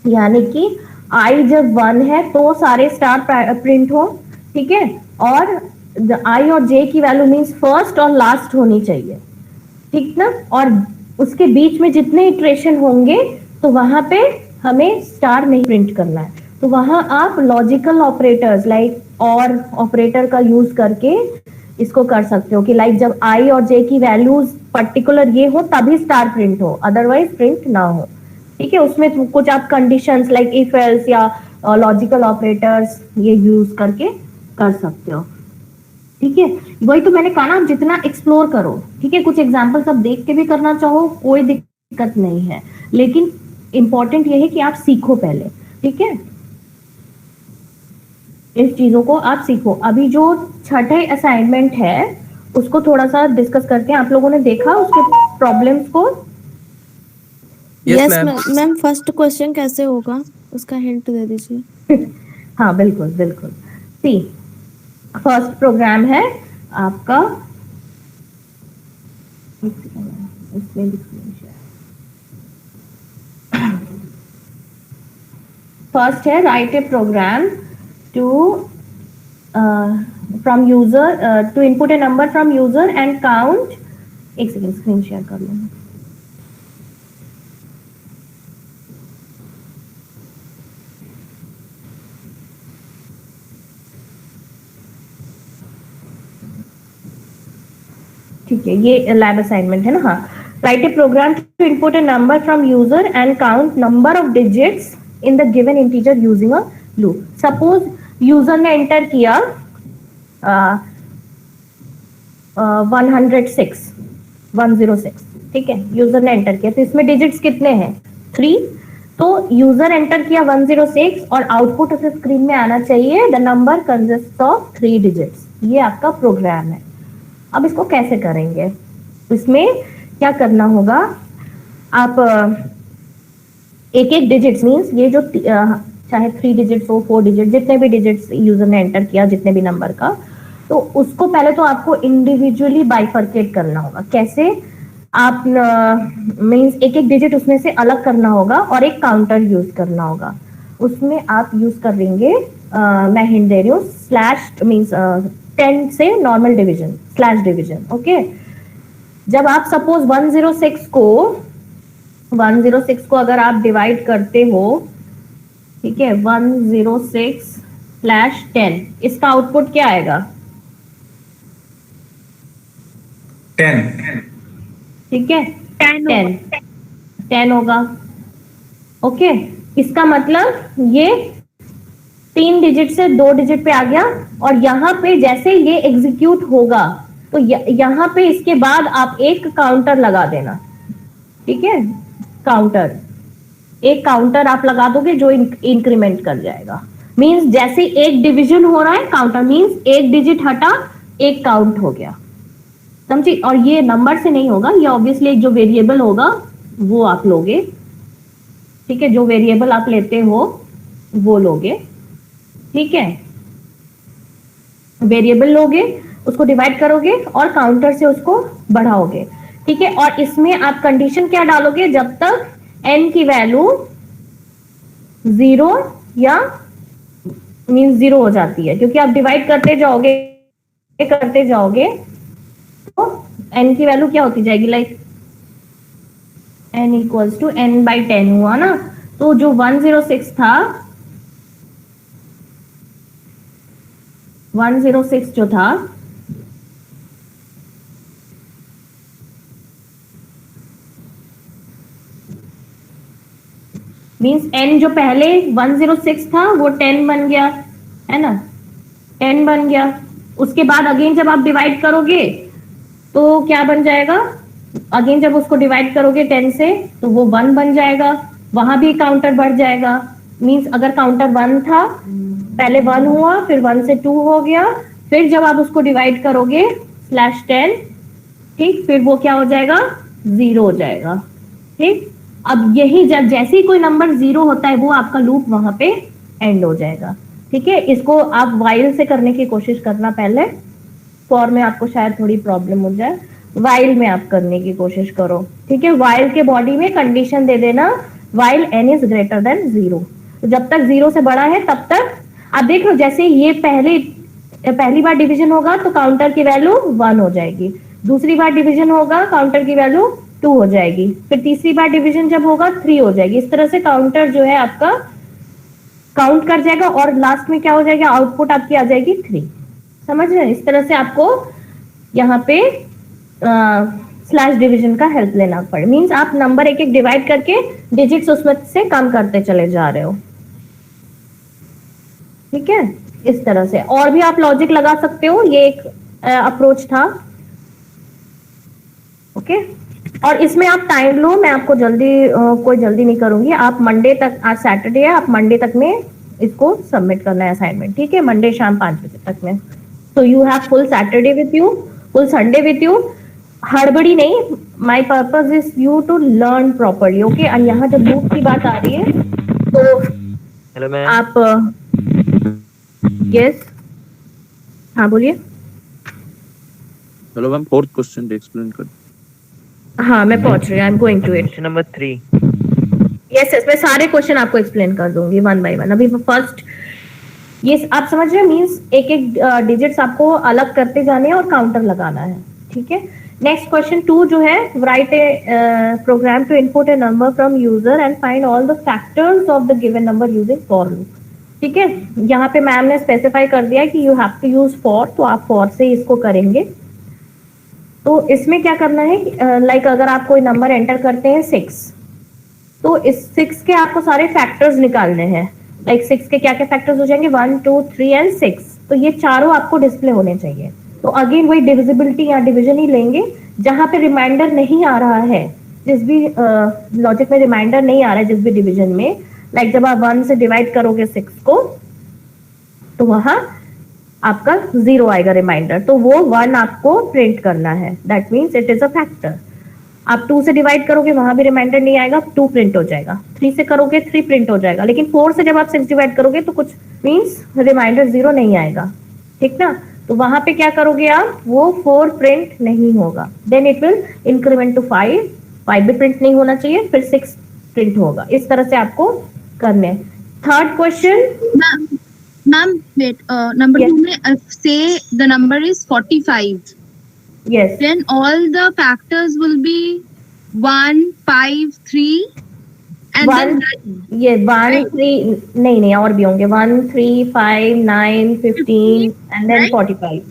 यानी कि आई जब 1 है तो सारे स्टार प्रिंट हो। ठीक है, और आई और जे की वैल्यू मींस फर्स्ट और लास्ट होनी चाहिए। ठीक ना, और उसके बीच में जितने इटरेशन होंगे तो वहां पे हमें स्टार नहीं प्रिंट करना है। तो वहां आप लॉजिकल ऑपरेटर्स लाइक और ऑपरेटर का यूज करके इसको कर सकते हो कि लाइक जब आई और जे की वैल्यूज पर्टिकुलर ये हो तभी स्टार प्रिंट हो, अदरवाइज प्रिंट ना हो। ठीक है, उसमें कुछ आप कंडीशंस लाइक इफ एल्स या लॉजिकल ऑपरेटर्स ये यूज करके कर सकते हो। ठीक है, वही तो मैंने कहा ना, आप जितना एक्सप्लोर करो। ठीक है, कुछ एग्जांपल्स आप देख के भी करना चाहो कोई दिक्कत नहीं है, लेकिन इंपॉर्टेंट ये है कि आप सीखो पहले। ठीक है, इस चीजों को आप सीखो। अभी जो छठे असाइनमेंट है उसको थोड़ा सा डिस्कस करते हैं। आप लोगों ने देखा उसके प्रॉब्लम्स को? यस मैम, फर्स्ट क्वेश्चन कैसे होगा उसका हिंट दे दीजिए। हाँ बिल्कुल बिल्कुल। सी फर्स्ट प्रोग्राम है आपका, फर्स्ट है write a program to from user to input a number from user and count. एक सेकेंड स्क्रीन शेयर कर लूँ। ठीक है, ये लैब असाइनमेंट है ना। हाँ, write a program to input a number from user and count number of digits in the given integer using a loop. Suppose user ने एंटर किया 106। ठीक है, यूजर ने एंटर किया, तो इसमें डिजिट्स कितने हैं? 3। तो यूजर एंटर किया 106 और आउटपुट उसे स्क्रीन में आना चाहिए the number consist of 3 digits. ये आपका प्रोग्राम है। अब इसको कैसे करेंगे? इसमें क्या करना होगा, आप एक एक डिजिट्स मींस ये जो चाहे 3 डिजिट्स हो 4 डिजिट, जितने भी डिजिट्स यूजर ने एंटर किया जितने भी नंबर का, तो उसको पहले तो आपको इंडिविजुअली बाइफर्केट करना होगा। कैसे? आप मींस एक एक डिजिट उसमें से अलग करना होगा और एक काउंटर यूज करना होगा। उसमें आप यूज करेंगे मैं हिंट दे रही हूँ, स्लैश मींस 10 से normal division, slash division. Okay, जब आप सपोज 106 को अगर आप डिवाइड करते हो, ठीक है, 106/10, इसका आउटपुट क्या आएगा? 10। ठीक है, 10 होगा। ओके, इसका मतलब ये 3 डिजिट से 2 डिजिट पे आ गया, और यहाँ पे जैसे ये एग्जीक्यूट होगा तो यहाँ पे इसके बाद आप एक काउंटर लगा देना, ठीक है, काउंटर, एक काउंटर आप लगा दोगे जो इंक्रीमेंट कर जाएगा। मींस जैसे एक डिवीजन हो रहा है, काउंटर मींस एक डिजिट हटा एक काउंट हो गया, समझी। और ये नंबर से नहीं होगा, ये ऑब्वियसली एक जो वेरिएबल होगा वो आप लोगे, ठीक है, जो वेरिएबल आप लेते हो वो लोगे, ठीक है, वेरिएबल लोगे, उसको डिवाइड करोगे और काउंटर से उसको बढ़ाओगे, ठीक है। और इसमें आप कंडीशन क्या डालोगे, जब तक n की वैल्यू 0 या मींस 0 हो जाती है, क्योंकि आप डिवाइड करते जाओगे तो n की वैल्यू क्या होती जाएगी, like n equals to n/10 हुआ ना। तो जो 106 था, 106 जो था मींस n जो पहले 106 था वो 10 बन गया, है ना, 10 बन गया। उसके बाद अगेन जब आप डिवाइड करोगे तो क्या बन जाएगा, अगेन जब उसको डिवाइड करोगे 10 से तो वो 1 बन जाएगा, वहां भी काउंटर बढ़ जाएगा। मींस अगर काउंटर 1 था, पहले 1 हुआ, फिर 1 से 2 हो गया, फिर जब आप उसको डिवाइड करोगे /10, ठीक, फिर वो क्या हो जाएगा, 0 हो जाएगा, ठीक। अब यही जब जैसे ही कोई नंबर 0 होता है वो आपका लूप वहां पे एंड हो जाएगा, ठीक है। इसको आप वाइल से करने की कोशिश करना, पहले फॉर में आपको शायद थोड़ी प्रॉब्लम हो जाए, वाइल में आप करने की कोशिश करो, ठीक है। वाइल के बॉडी में कंडीशन दे देना while n is greater than 0, तो जब तक 0 से बड़ा है तब तक आप देख लो, जैसे ये पहली बार डिवीजन होगा तो काउंटर की वैल्यू 1 हो जाएगी, दूसरी बार डिवीजन होगा काउंटर की वैल्यू 2 हो जाएगी, फिर तीसरी बार डिवीजन जब होगा 3 हो जाएगी। इस तरह से काउंटर जो है आपका काउंट कर जाएगा और लास्ट में क्या हो जाएगा, आउटपुट आपकी आ जाएगी 3। समझ रहे हैं, इस तरह से आपको यहाँ पे स्लैश डिवीजन का हेल्प लेना पड़े। मींस आप नंबर एक एक डिवाइड करके डिजिट्स उसमें से कम करते चले जा रहे हो, ठीक है, इस तरह से। और भी आप लॉजिक लगा सकते हो, ये एक अप्रोच था, ओके। और इसमें आप टाइम लो, मैं आपको कोई जल्दी नहीं करूंगी, आप मंडे तक, आज सैटरडे है, आप मंडे तक में इसको सबमिट करना है असाइनमेंट, ठीक है, मंडे शाम 5 बजे तक में। तो you have full Saturday with you, full Sunday with you, हड़बड़ी नहीं, my purpose is you to learn properly, okay. और यहाँ जब लूप की बात आ रही है तो हेलो मैम, आप यस, हाँ बोलिए। Hello ma'am, 4th question explain कर। हाँ मैं पहुंच रही हूँ, I am going to it. Question number 3। Yes yes, मैं सारे क्वेश्चन आपको एक्सप्लेन कर दूंगी 1 by 1। अभी फर्स्ट ये आप समझ रहे हैं, मींस एक एक डिजिट्स आपको अलग करते जाने हैं और काउंटर लगाना है, ठीक है। नेक्स्ट क्वेश्चन 2 जो है, write a program to input a number from user and find all the factors of the given number using for loop, ठीक है। यहाँ पे मैम ने स्पेसिफाई कर दिया कि you have to use for, तो आप फॉर से इसको करेंगे। तो इसमें क्या करना है, लाइक अगर आप कोई नंबर एंटर करते हैं 6, तो इस 6 के आपको सारे फैक्टर्स निकालने हैं, लाइक 6 के क्या क्या फैक्टर्स हो जाएंगे, 1 2 3 एंड 6, तो ये चारों आपको डिस्प्ले होने चाहिए। तो अगेन वही डिविजिबिलिटी या डिवीजन ही लेंगे, जहां पे रिमाइंडर नहीं आ रहा है, जिस भी लॉजिक में रिमाइंडर नहीं आ रहा है, जिस भी डिवीजन में, लाइक जब आप 1 से डिवाइड करोगे 6 को तो वहां आपका 0 आएगा रिमाइंडर, तो वो 1 आपको प्रिंट करना है, that means it is a factor. आप 2 से डिवाइड करोगे वहां भी रिमाइंडर नहीं आएगा, 2 प्रिंट हो जाएगा। 3 से करोगे 3 प्रिंट हो जाएगा, लेकिन 4 से जब आप 6 डिवाइड करोगे तो कुछ मीन्स रिमाइंडर 0 नहीं आएगा, ठीक ना। तो वहां पे क्या करोगे आप, वो 4 प्रिंट नहीं होगा, then it will increment to 5 भी प्रिंट नहीं होना चाहिए, फिर 6 प्रिंट होगा। इस तरह से आपको करने। Third question ma'am wait, number 2 में say the number is 45, yes, then all the factors will be 1 5 3 and then ये 1 3 नहीं और भी होंगे, 1 3 5 9 15 and then 45,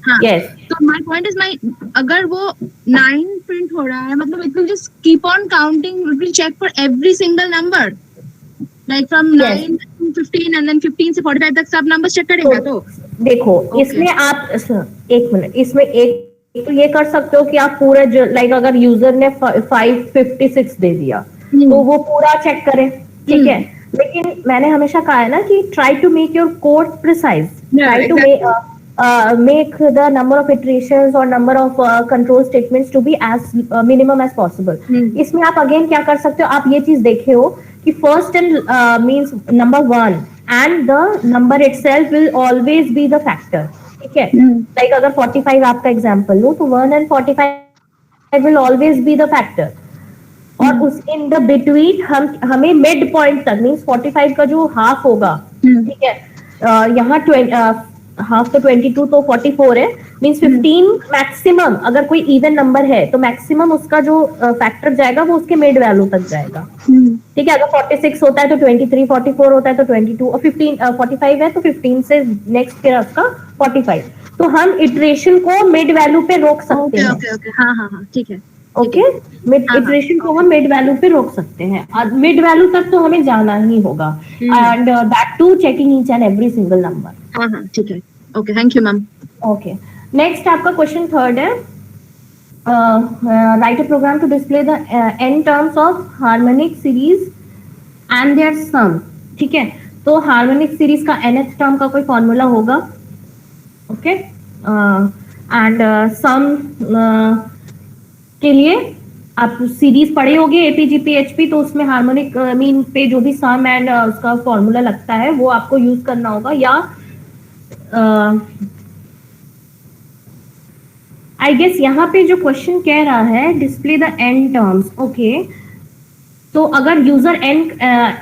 हाँ, yes। तो my point is अगर वो 9 प्रिंट हो रहा है, मतलब it will just keep on counting, it will check for every single number, like from 9 to 15 and then 15 से 45 तक सब नंबर्स चेक करेगा। तो देखो इसमें आप एक मिनट, इसमें एक तो ये कर सकते हो कि आप पूरे लाइक अगर यूजर ने 556 दे दिया तो वो पूरा चेक करें, ठीक है। लेकिन मैंने हमेशा कहा है ना कि try to make your code precise, try to make the number of iterations or number of control statements to be as minimum as possible. इसमें आप अगेन क्या कर सकते हो, आप ये चीज देखे हो कि first and means number 1 and the number itself will always be the factor, ठीक है। लाइक अगर 45 आपका एग्जांपल लो तो 1 and 45 will always be the factor, और उस इन द बिटवीन हमें मिड पॉइंट तक मींस 45 का जो हाफ होगा, ठीक है, यहाँ हाफ तो 22 तो 44 है, मींस 15 मैक्सिमम। अगर कोई इवन नंबर है तो मैक्सिमम उसका जो फैक्टर जाएगा वो उसके मिड वैल्यू तक जाएगा, ठीक है। अगर 46 होता है तो 23, 44 होता है तो 22, और 45 है तो 15 से नेक्स्ट फिर उसका 45। तो हम इटरेशन को मिड वैल्यू पे रोक सकते हैं। ओके, हाँ, ठीक है। ओके, इटरेशन को हम मिड वैल्यू पे रोक सकते हैं, और मिड वैल्यू तक तो हमें जाना ही होगा, and that to checking each and every single number. हाँ, ठीक है। Okay, thank you ma'am. Okay, next आपका क्वेश्चन थर्ड है, write a program to display the n terms of harmonic series and their sum, ठीक है। तो harmonic series का nth term का कोई फॉर्मूला होगा, ओके, एंड सम के लिए आप सीरीज पढ़े होगे एपीजीपीएचपी, तो उसमें हार्मोनिक मीन पे जो भी सम एंड उसका फॉर्मूला लगता है वो आपको यूज करना होगा, या आई गेस यहाँ पे जो क्वेश्चन कह रहा है display the n terms, okay, तो अगर यूजर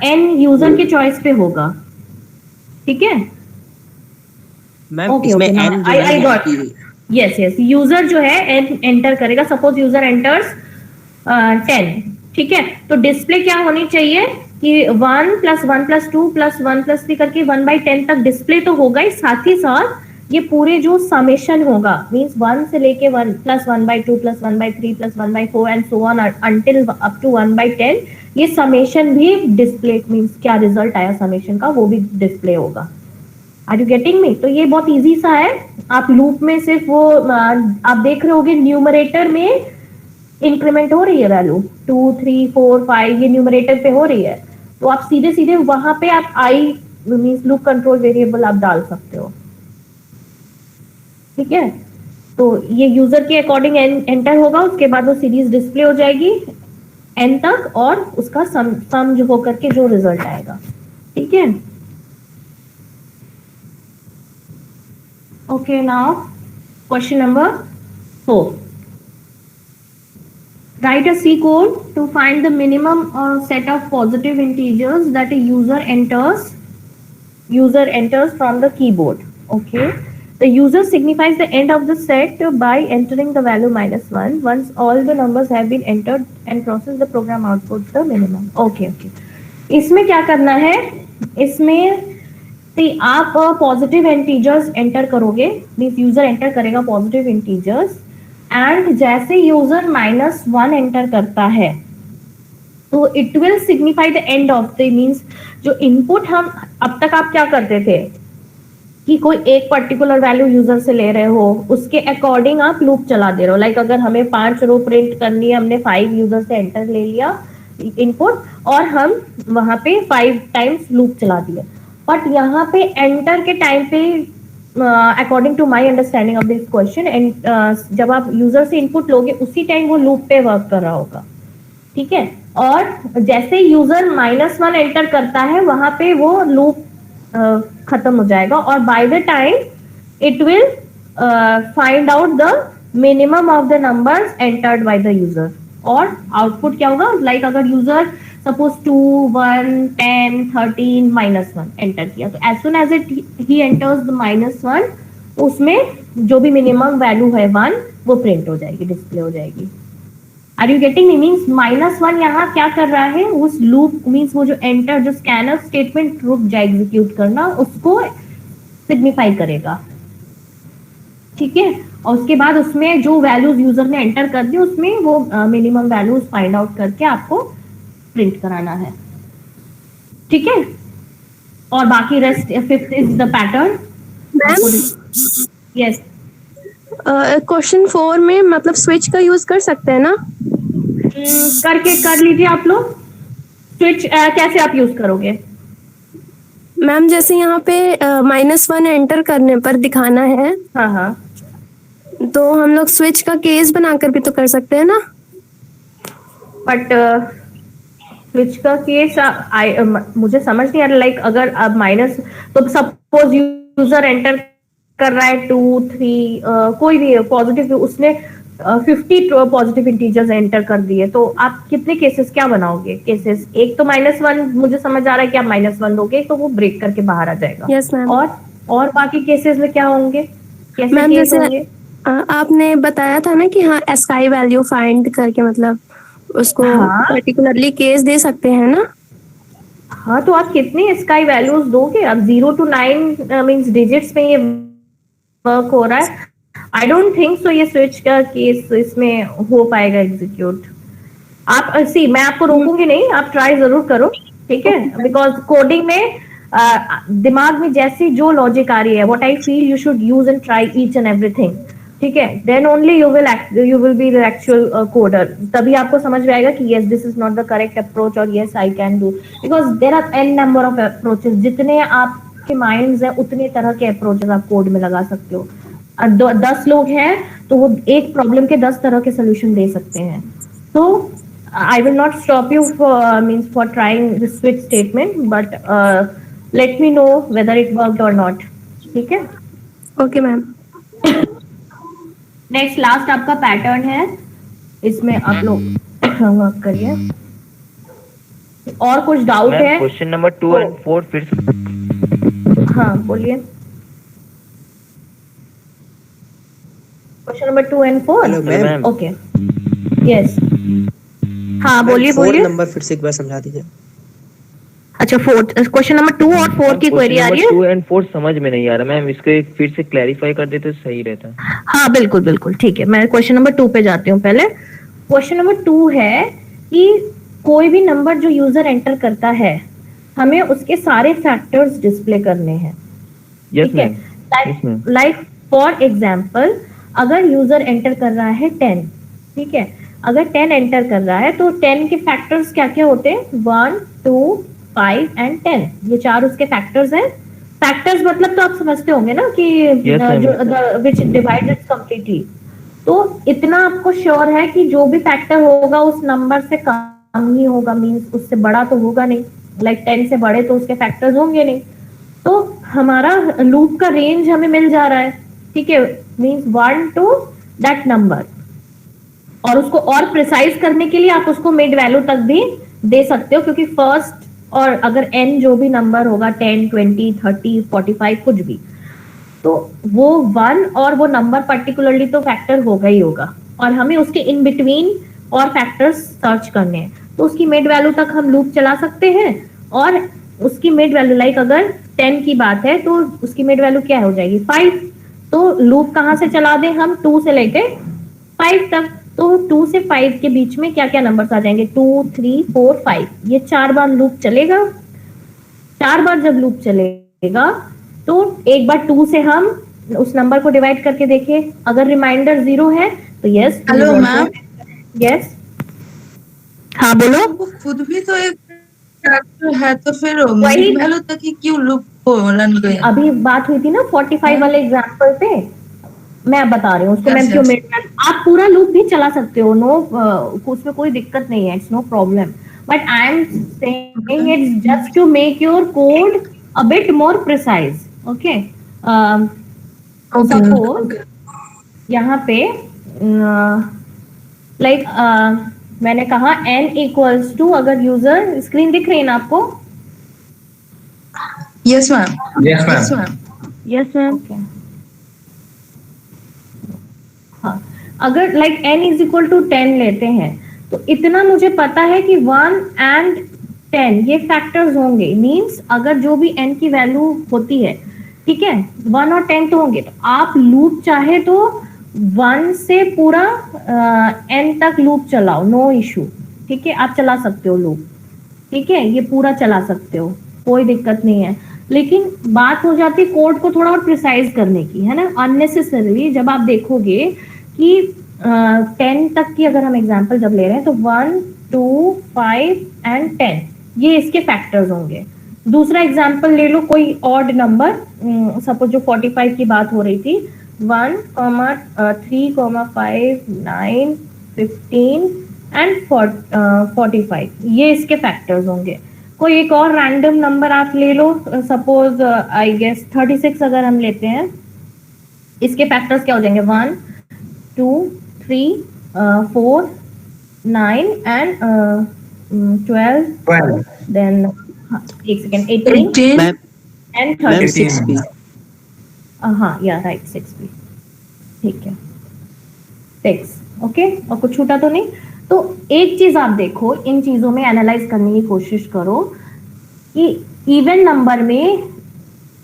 n यूजर के चॉइस पे होगा, ठीक है। मैम इसमें n जो आई गॉट, यस, यूजर जो है एंटर करेगा, सपोज यूजर एंटर्स 10, ठीक है। तो डिस्प्ले क्या होनी चाहिए कि 1 + 1 + 2 + 1 + 3 करके 1/10 तक डिस्प्ले तो होगा ही, साथ ही साथ ये पूरे जो समेशन होगा मींस 1 से लेके 1 + 1/2 + 1/3 + 1/4 and so on until up to 1/10, ये समेशन भी डिस्प्ले मींस क्या रिजल्ट आया समेशन का वो भी डिस्प्ले होगा। Are you getting me? तो ये बहुत इजी सा है, आप लूप में सिर्फ वो आप देख रहे होगे न्यूमरेटर में इंक्रीमेंट हो रही है वैल्यू 2, 3, 4, 5 ये न्यूमरेटर पे हो रही है, तो आप सीधे सीधे वहां पे आप आई मींस लूप कंट्रोल वेरिएबल आप डाल सकते हो, ठीक है। तो ये यूजर के अकॉर्डिंग एंटर होगा, उसके बाद वो सीरीज डिस्प्ले हो जाएगी एन तक, और उसका सम जो होकर के जो रिजल्ट आएगा, ठीक है। Okay, now question number 4. Write a C code to find the minimum set of positive integers that a user enters from the keyboard. Okay. The user signifies the end of the set by entering the value -1. Once all the numbers have been entered and processed, the program outputs the minimum. Okay. इसमें क्या करना है, इसमें आप positive integers enter करोगे, means user enter करेगा positive integers, and जैसे user -1 enter करता है तो it will signify the end of the means जो इनपुट हम अब तक आप क्या करते थे कि कोई एक पर्टिकुलर वैल्यू यूजर से ले रहे हो, उसके अकॉर्डिंग आप लूप चला दे रहे हो। लाइक अगर हमें 5 रो प्रिंट करनी है, हमने 5 यूजर से एंटर ले लिया इनपुट और हम वहां पे 5 टाइम्स लूप चला दिया, बट यहाँ पे एंटर के टाइम पे according to my understanding of this question, जब आप यूजर से इनपुट लोगे उसी टाइम वो लूप पे वर्क कर रहा होगा, ठीक है। और जैसे यूजर -1 एंटर करता है वहां पे वो लूप खत्म हो जाएगा, और by the time it will find out the minimum of the numbers entered by the user, और आउटपुट क्या होगा, लाइक अगर यूजर सपोज 2, 1, 10, 13 -1 एंटर किया, तो एज सुन एज इट ही एंटर्स द -1 उसमें जो भी मिनिमम वैल्यू है 1 वो प्रिंट हो जाएगी, डिस्प्ले हो जाएगी। Are you getting me? Means -1 यहाँ क्या कर रहा है, उस लूप मींस वो जो एंटर जो स्कैनर स्टेटमेंट रुक जाए एग्जीक्यूट करना उसको सिग्निफाई करेगा, ठीक है। और उसके बाद उसमें जो वैल्यूज यूजर ने एंटर कर दी उसमें वो मिनिमम वैल्यूज फाइंड आउट करके आपको प्रिंट कराना है, ठीक है। और बाकी rest 5th is the pattern. Ma'am yes, question 4 में मतलब स्विच का यूज कर सकते हैं ना? कर लीजिए आप लोग। स्विच कैसे आप यूज करोगे? मैम जैसे यहाँ पे -1 एंटर करने पर दिखाना है, हाँ हाँ, तो हम लोग स्विच का केस बनाकर भी तो कर सकते हैं ना? बट स्विच का केस मुझे समझ नहीं आ रहा। लाइक अगर आप माइनस, तो सपोज यूजर एंटर कर रहा है 2 3 कोई भी पॉजिटिव, उसने 50 पॉजिटिव इंटीजर्स एंटर कर दिए, तो आप कितने केसेस क्या बनाओगे? केसेस एक तो -1 मुझे समझ आ रहा है कि आप -1 दोगे तो वो ब्रेक करके बाहर आ जाएगा। Yes ma'am. और बाकी केसेस में क्या होंगे? कैसे मैम केस जैसे होंगे? आपने बताया था ना कि हाँ एसकाई वैल्यू फाइंड करके मतलब उसको हाँ। पर्टिकुलरली केस दे सकते हैं ना? हाँ, तो आप कितने स्काई वैल्यूज दोगे? अब 0 to 9 मींस डिजिट्स में ये वर्क हो रहा है। आई डोंट थिंक सो ये स्विच का केस इसमें हो पाएगा एग्जीक्यूट। आप मैं आपको रोकूंगी नहीं, आप ट्राई जरूर करो, ठीक है? बिकॉज कोडिंग में दिमाग में जैसी जो लॉजिक आ रही है, what I feel you should use and try each and everything, ठीक है? Then only you will be the actual coder. तभी आपको समझ में आएगा कि yes this is not the correct approach और yes I can do, because there are n number of approaches. जितने आपके माइंड्स है उतने तरह के अप्रोचेस आप कोड में लगा सकते हो। 10 लोग हैं तो वो एक प्रॉब्लम के 10 तरह के सोल्यूशन दे सकते हैं। तो I will not stop you for trying the switch statement, but let me know whether it worked or not. ठीक है? Okay ma'am. नेक्स्ट लास्ट आपका पैटर्न है, इसमें आप लोग वर्क करिए। और कुछ डाउट है? क्वेश्चन नंबर 2 and 4 फिर से। हाँ बोलिए। Question number 2 and 4। Hello ma'am. Okay, yes, हाँ बोलिए बोलिए। नंबर फिर से एक बार समझा दीजिए। अच्छा, क्वेश्चन नंबर 2 और 4 की क्वेरी आ रही है? 2 and 4 समझ में नहीं आ रहा मैम, इसको एक फिर से क्लैरिफाई कर देते तो सही रहता। हाँ बिल्कुल बिल्कुल, ठीक है। मैं क्वेश्चन नंबर 2 पे जाती हूँ पहले। क्वेश्चन नंबर 2 है कि कोई भी नंबर जो यूजर एंटर करता है, हमें उसके सारे फैक्टर्स डिस्प्ले करने हैं, यस ठीक है? मैम। लाइक फॉर एग्जाम्पल, अगर यूजर एंटर कर रहा है 10, ठीक है? अगर 10 एंटर कर रहा है तो 10 के फैक्टर्स क्या क्या होते हैं? 1 2 5 एंड 10, ये 4 उसके फैक्टर्स हैं। फैक्टर्स मतलब तो आप समझते होंगे ना कि जो विच डिवाइडेड कंप्लीटली। तो इतना आपको श्योर है कि जो भी फैक्टर होगा उस नंबर से कम ही होगा, मींस उससे बड़ा तो होगा नहीं। लाइक 10 से बड़े तो उसके फैक्टर्स होंगे नहीं। तो हमारा लूप का रेंज हमें मिल जा रहा है, ठीक है? Means 1 to that number. और उसको और प्रिसाइज करने के लिए आप उसको मिड वैल्यू तक भी दे सकते हो, क्योंकि फर्स्ट और अगर n जो भी नंबर होगा 10 20 30 45 कुछ भी, तो वो 1 और वो नंबर पर्टिकुलरली तो फैक्टर होगा ही होगा, और हमें उसके इन बिटवीन और फैक्टर्स सर्च करने हैं। तो उसकी मिड वैल्यू तक हम लूप चला सकते हैं, और उसकी मिड वैल्यू लाइक अगर 10 की बात है तो उसकी मिड वैल्यू क्या हो जाएगी? 5। तो लूप कहाँ से चला दें हम? 2 से लेके 5 तक। तो 2 से 5 के बीच में क्या क्या नंबर्स आ जाएंगे? 2 3 4 5। ये 4 बार लूप चलेगा। 4 बार जब लूप चलेगा तो एक बार 2 से हम उस नंबर को डिवाइड करके देखें। अगर रिमाइंडर 0 है तो यस। Hello ma'am. यस, हाँ बोलो। वो खुद भी तो एक फैक्टर है, तो फिर वही वैल्यू तक ही क्यों लूप को रन गया? अभी बात हुई थी ना 45 वाले एग्जांपल पे, मैं बता रही हूँ उसको मैम क्यों मिड। आप पूरा लूप भी चला सकते हो, नो उसमें कोई दिक्कत नहीं है, it's no problem. But I am saying it's just to make your code a bit more precise. Okay, suppose यहाँ पे लाइक मैंने कहा n इक्वल्स टू, अगर यूजर, स्क्रीन दिख रही है ना आपको? Yes ma'am. Yes, ma'am. Yes ma'am. हाँ, अगर like n is equal to 10 लेते हैं तो इतना मुझे पता है कि 1 and 10 ये फैक्टर्स होंगे। मींस अगर जो भी n की वैल्यू होती है, ठीक है, 1 और 10 तो होंगे। तो आप लूप चाहे तो 1 से पूरा n तक लूप चलाओ, नो इशू, ठीक है? आप चला सकते हो लूप, ठीक है? ये पूरा चला सकते हो, कोई दिक्कत नहीं है। लेकिन बात हो जाती है कोड को थोड़ा और प्रिसाइज करने की, है ना। अननेसेसरली जब आप देखोगे कि 10 तक की अगर हम एग्जांपल जब ले रहे हैं तो 1, 2, 5 एंड 10 ये इसके फैक्टर्स होंगे। दूसरा एग्जांपल ले लो कोई ऑड नंबर, सपोज जो 45 की बात हो रही थी, 1, 3, 5, 9, 15 एंड 45 ये इसके फैक्टर्स होंगे। कोई एक और रैंडम नंबर आप ले लो, सपोज आई गेस 36 अगर हम लेते हैं, इसके फैक्टर्स क्या हो जाएंगे, 1, 2, 3, 4, 9 एंड 12 देन एक सेकेंड 18 एंड 30। हाँ या राइट 6 भी ठीक है, 6 ओके। और कुछ छूटा तो नहीं। तो एक चीज आप देखो, इन चीजों में एनालाइज करने की कोशिश करो कि इवन नंबर में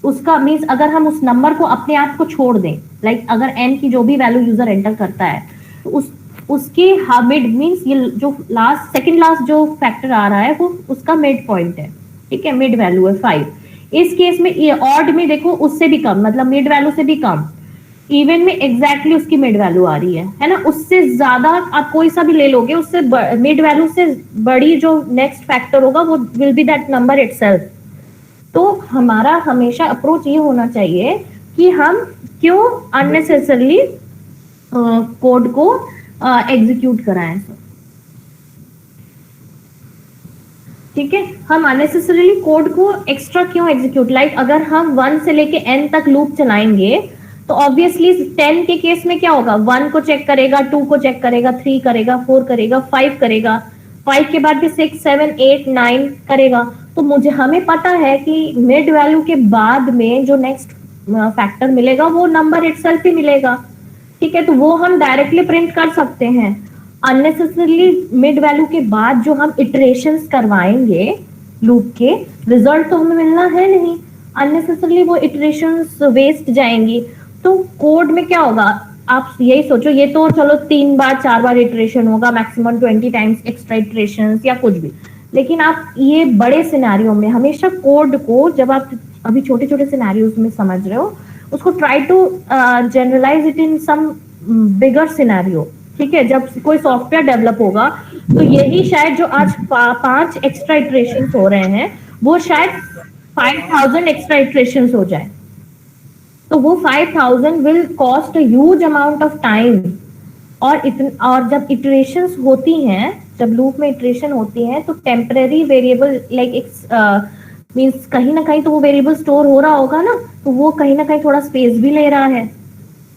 उसका मीन्स अगर हम उस नंबर को अपने आप को छोड़ दें, लाइक अगर n की जो भी वैल्यू यूजर एंटर करता है तो उसके मिड मीन्स ये जो लास्ट सेकंड लास्ट जो फैक्टर आ रहा है वो उसका मिड पॉइंट है, ठीक है, मिड वैल्यू है 5। इस केस में ये ऑड में देखो उससे भी कम, मतलब मिड वैल्यू से भी कम, इवन में एग्जैक्टली उसकी मिड वैल्यू आ रही है ना। उससे ज्यादा आप कोई सा भी ले लोगे, उससे मिड वैल्यू से बड़ी जो नेक्स्ट फैक्टर होगा वो will be that number itself. तो हमारा हमेशा अप्रोच ये होना चाहिए कि हम क्यों अननेसेसरली कोड को एग्जीक्यूट कराएं, ठीक है। हम अननेसेसरली कोड को एक्स्ट्रा क्यों एग्जीक्यूट, लाइक अगर हम 1 से लेके n तक लूप चलाएंगे तो ऑब्वियसली 10 के केस में क्या होगा, 1 को चेक करेगा, 2 को चेक करेगा, 3 करेगा, 4 करेगा, 5 करेगा, 5 के बाद भी 6, 7, 8, 9 करेगा। तो हमें पता है कि मिड वैल्यू के बाद में जो नेक्स्ट फैक्टर मिलेगा वो नंबर इटसेल्फ ही मिलेगा, ठीक है। तो वो हम डायरेक्टली प्रिंट कर सकते हैं। अननेसेसरली मिड वैल्यू के बाद जो हम इटरेशंस करवाएंगे लूप के, रिजल्ट तो हमें मिलना है नहीं, अननेसेसरली वो इटरेशंस वेस्ट जाएंगी। तो कोड में क्या होगा, आप यही सोचो, ये तो चलो 3 बार 4 बार इटरेशन होगा, मैक्सिमम 20 टाइम्स एक्स्ट्रा इटरेशंस या कुछ भी, लेकिन आप ये बड़े सिनेरियो में हमेशा कोड को, जब आप अभी छोटे छोटे सिनेरियोज में समझ रहे हो, उसको try to generalise it in some bigger scenario, ठीक है। जब कोई सॉफ्टवेयर डेवलप होगा तो यही शायद जो आज 5 एक्स्ट्रा इटरेशन हो रहे हैं वो शायद 5000 एक्स्ट्रा इटरेशन हो जाए। तो वो 5000 will cost a huge amount of time. और जब इटरेशंस होती हैं, जब लूप में इटरेशन होती है तो टेम्परेरी वेरिएबल लाइक मीन्स कहीं ना कहीं तो वो वेरिएबल स्टोर हो रहा होगा ना, तो वो कहीं ना कहीं थोड़ा स्पेस भी ले रहा है,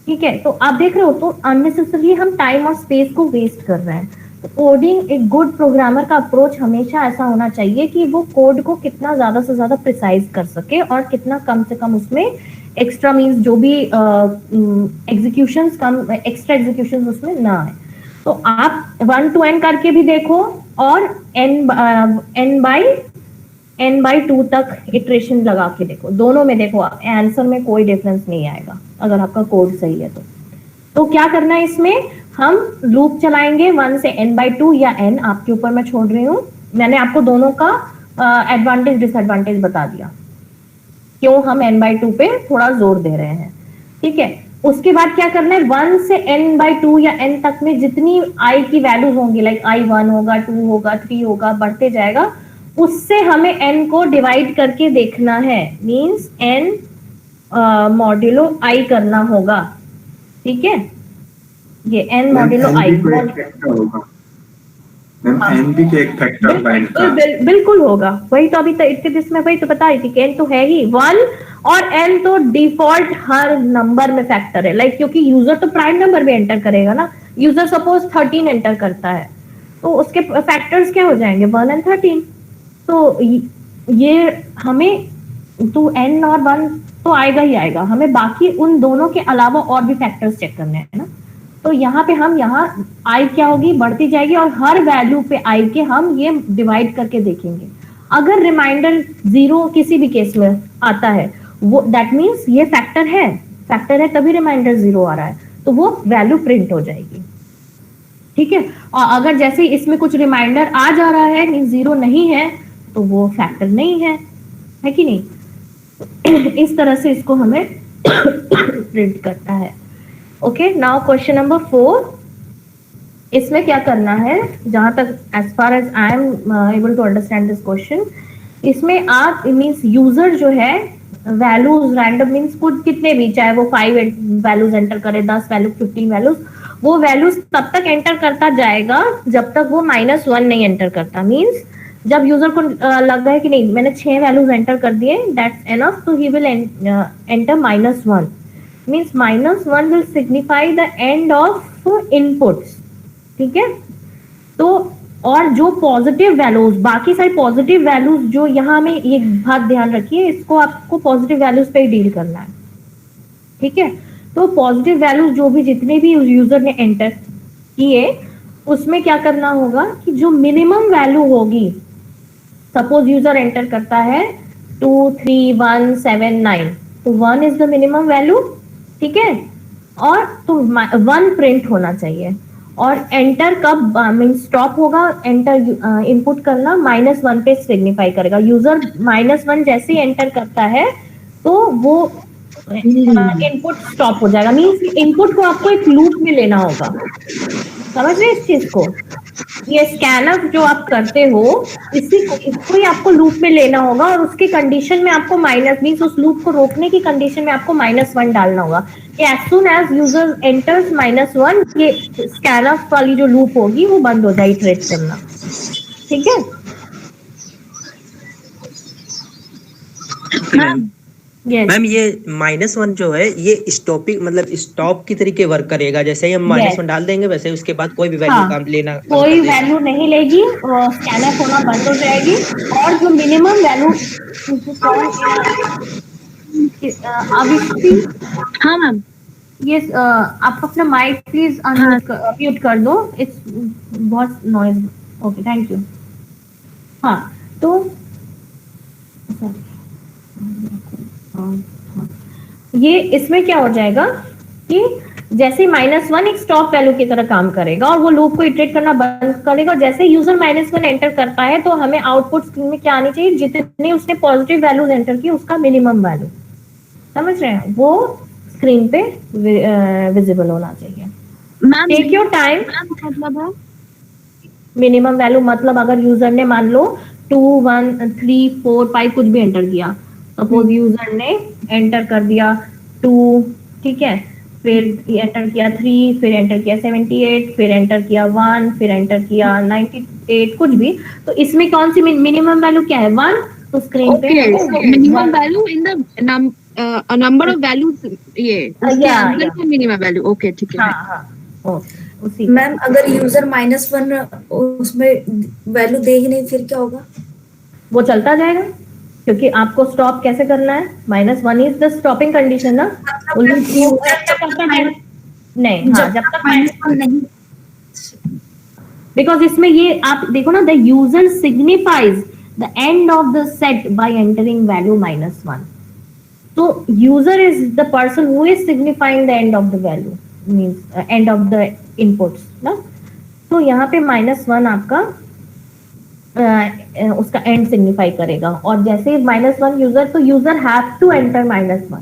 ठीक है। तो आप देख रहे हो, तो अननेसेसरली हम टाइम और स्पेस को वेस्ट कर रहे हैं। तो कोडिंग, एक गुड प्रोग्रामर का अप्रोच हमेशा ऐसा होना चाहिए कि वो कोड को कितना ज्यादा से ज्यादा प्रिसाइज कर सके और कितना कम से कम उसमें एक्स्ट्रा मीन्स जो भी एग्जीक्यूशंस कम, एक्स्ट्रा एग्जीक्यूशंस उसमें ना आए। तो आप 1 to n करके भी देखो और n by 2 तक इटरेशन लगा के देखो, दोनों में देखो आंसर में कोई डिफरेंस नहीं आएगा अगर आपका कोड सही है। तो क्या करना है, इसमें हम लूप चलाएंगे 1 से n by 2 या n, आपके ऊपर मैं छोड़ रही हूँ। मैंने आपको दोनों का एडवांटेज डिसएडवांटेज बता दिया, क्यों हम n by 2 पे थोड़ा जोर दे रहे हैं, ठीक है। उसके बाद क्या करना है, 1 से n by 2 या n तक में जितनी i की वैल्यूज होंगी, लाइक i1 होगा, 2 होगा, 3 होगा, बढ़ते जाएगा, उससे हमें n को डिवाइड करके देखना है, मींस n मॉड्यूलो i करना होगा, ठीक है। ये n मॉड्यूलो i n भी एक फैक्टर बाइंड का बिल्कुल होगा। वही तो अभी तक इसमें वही तो बता रही थी कि n तो है ही 1 और n तो डिफॉल्ट हर नंबर में फैक्टर है, लाइक क्योंकि यूजर तो प्राइम नंबर में एंटर करेगा ना। यूजर सपोज 13 एंटर करता है तो उसके फैक्टर्स क्या हो जाएंगे, 1 and 13। तो ये हमें तो n और 1 तो आएगा ही आएगा, हमें बाकी उन दोनों के अलावा और भी फैक्टर्स चेक करने हैं ना। तो यहाँ पे हम i क्या होगी, बढ़ती जाएगी और हर वैल्यू पे i के हम ये डिवाइड करके देखेंगे। अगर रिमाइंडर 0 किसी भी केस में आता है, वो दैट मीन्स ये फैक्टर है तभी रिमाइंडर 0 आ रहा है, तो वो वैल्यू प्रिंट हो जाएगी, ठीक है। और अगर जैसे इसमें कुछ रिमाइंडर आ जा रहा है, मीन्स 0 नहीं है, तो वो फैक्टर नहीं है कि नहीं। इस तरह से इसको हमें प्रिंट करना है। ओके, नाउ क्वेश्चन नंबर 4, इसमें क्या करना है, जहां तक as far as I am able to understand this question, इसमें आप मीन्स यूजर जो है वैल्यूज रैंडम मीन्स कुछ कितने भी, चाहे वो 5 वैल्यूज एंटर करे, 10 वैल्यू, 15 वैल्यूज, वो वैल्यूज तब तक एंटर करता जाएगा जब तक वो -1 नहीं एंटर करता। मीन्स जब यूजर को लग रहा है कि नहीं मैंने 6 वैल्यूज एंटर कर दिए, दैट्स एनफ, तो he will enter -1। Means -1 will signify the end of inputs. ठीक है, तो और जो पॉजिटिव वैल्यूज, बाकी सारी पॉजिटिव वैल्यूज जो यहाँ में, ये बात ध्यान रखिए, इसको आपको पॉजिटिव वैल्यूज पे ही डील करना है। ठीक है, तो पॉजिटिव वैल्यूज जो भी जितने भी यूजर ने एंटर किए, उसमें क्या करना होगा कि जो मिनिमम वैल्यू होगी, सपोज यूजर एंटर करता है 2 3 1 7 9, तो 1 इज द मिनिमम वैल्यू। ठीक है, और तो 1 प्रिंट होना चाहिए। और एंटर कब मीन स्टॉप होगा, एंटर इनपुट करना -1 पे सिग्निफाई करेगा। यूजर -1 जैसे ही एंटर करता है तो वो इनपुट स्टॉप हो जाएगा। मीन्स इनपुट को आपको एक लूप में लेना होगा, समझ रहे इस चीज को? ये स्कैनर जो आप करते हो, इसको ही आपको लूप में लेना होगा, और उसकी कंडीशन में आपको माइनस, मीन्स उस लूप को रोकने की कंडीशन में आपको -1 डालना होगा। As soon as user enters -1, ये स्कैनर वाली जो लूप होगी वो बंद हो जाएगी ट्रेड करना। ठीक है, मैम ये -1 जो है ये स्टॉपिंग मतलब स्टॉप की तरीके वर्क करेगा, जैसे ही हम -1 डाल देंगे वैसे उसके बाद कोई भी वैल्यू काम लेना, कोई वैल्यू नहीं लेगी, स्कैनर होना बंद हो जाएगी। और जो मिनिमम वैल्यू, हाँ मैम, ये आप अपना माइक प्लीज म्यूट कर दो, इट्स बहुत नॉइज। Okay, thank you. हाँ, तो ये इसमें क्या हो जाएगा कि जैसे -1 एक स्टॉप वैल्यू की तरह काम करेगा और वो लूप को इटरेट करना बंद करेगा। जैसे यूजर -1 एंटर करता है तो हमें आउटपुट स्क्रीन में क्या आनी चाहिए, जितने उसने पॉजिटिव वैल्यूज एंटर की उसका मिनिमम वैल्यू, समझ रहे हैं, वो स्क्रीन पे विजिबल होना चाहिए। Take your time. मतलब मिनिमम वैल्यू मतलब अगर यूजर ने मान लो 2 1 3 4 5 कुछ भी एंटर किया, सपोज यूजर ने एंटर कर दिया 2, ठीक है, फिर एंटर किया 3, फिर एंटर किया 78, फिर एंटर किया 1, फिर एंटर किया 98, कुछ भी, तो इसमें कौन सी मिनिमम वैल्यू क्या है, 1, तो स्क्रीन पे minimum value in the number of values, ये उसके अंदर का मिनिमम वैल्यू। ओके, ठीक है। हाँ, उसी मैम अगर यूजर -1 उसमें वैल्यू दे ही नहीं, फिर क्या होगा? वो चलता जाएगा, क्योंकि आपको स्टॉप कैसे करना है, -1 इज द स्टॉपिंग कंडीशन ना। नहीं, हाँ, जब तक -1 नहीं, बिकॉज इसमें ये आप देखो ना, the user signifies the end of the set bye entering value -1। तो user is the person who is signifying the end of the value, means end of the inputs ना। तो यहाँ पे -1 आपका उसका एंड सिग्निफाई करेगा, और जैसे -1 यूजर, तो user have to enter -1,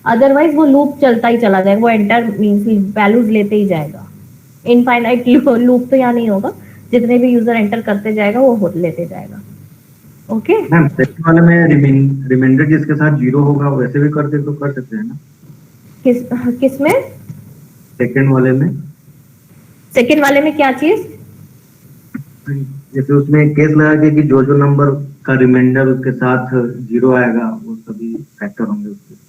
otherwise वो लूप चलता ही चला जाएगा, वो एंटर मींस वैल्यूज लेते ही जाएगा। इनफाइनाइट लूप तो यहाँ नहीं होगा, जितने भी यूजर एंटर करते जाएगा वो लेते जाएगा। ओके मैम, सेकंड वाले में रिमाइंडर जिसके साथ 0 होगा वैसे भी कर दे तो कर सकते हैं ना? किस में? सेकंड वाले में। सेकंड वाले में क्या चीज? जैसे उसमें केस लगा के कि जो नंबर का रिमाइंडर उसके साथ 0 आएगा वो सभी फैक्टर होंगे उसके।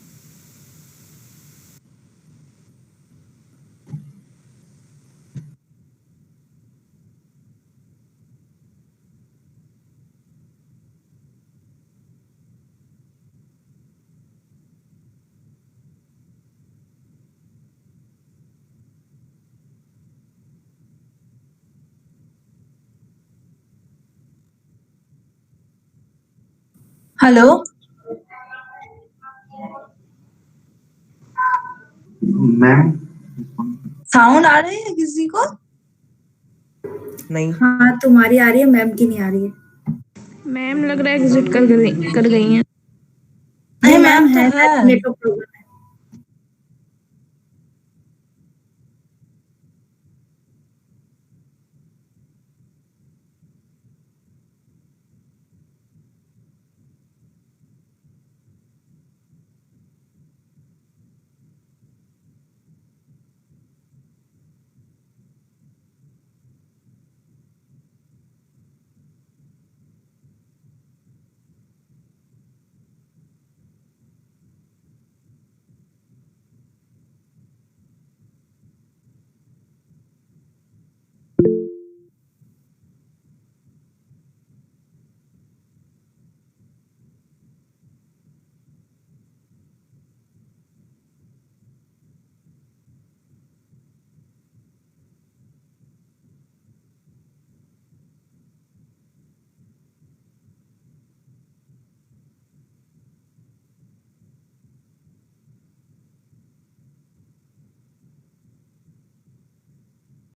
हेलो मैम, साउंड आ रही है किसी को? नहीं। हाँ, तुम्हारी आ रही है, मैम की नहीं आ रही है। मैम लग रहा है एग्जिट कर गई हैं। मैम तो है है। Network problem.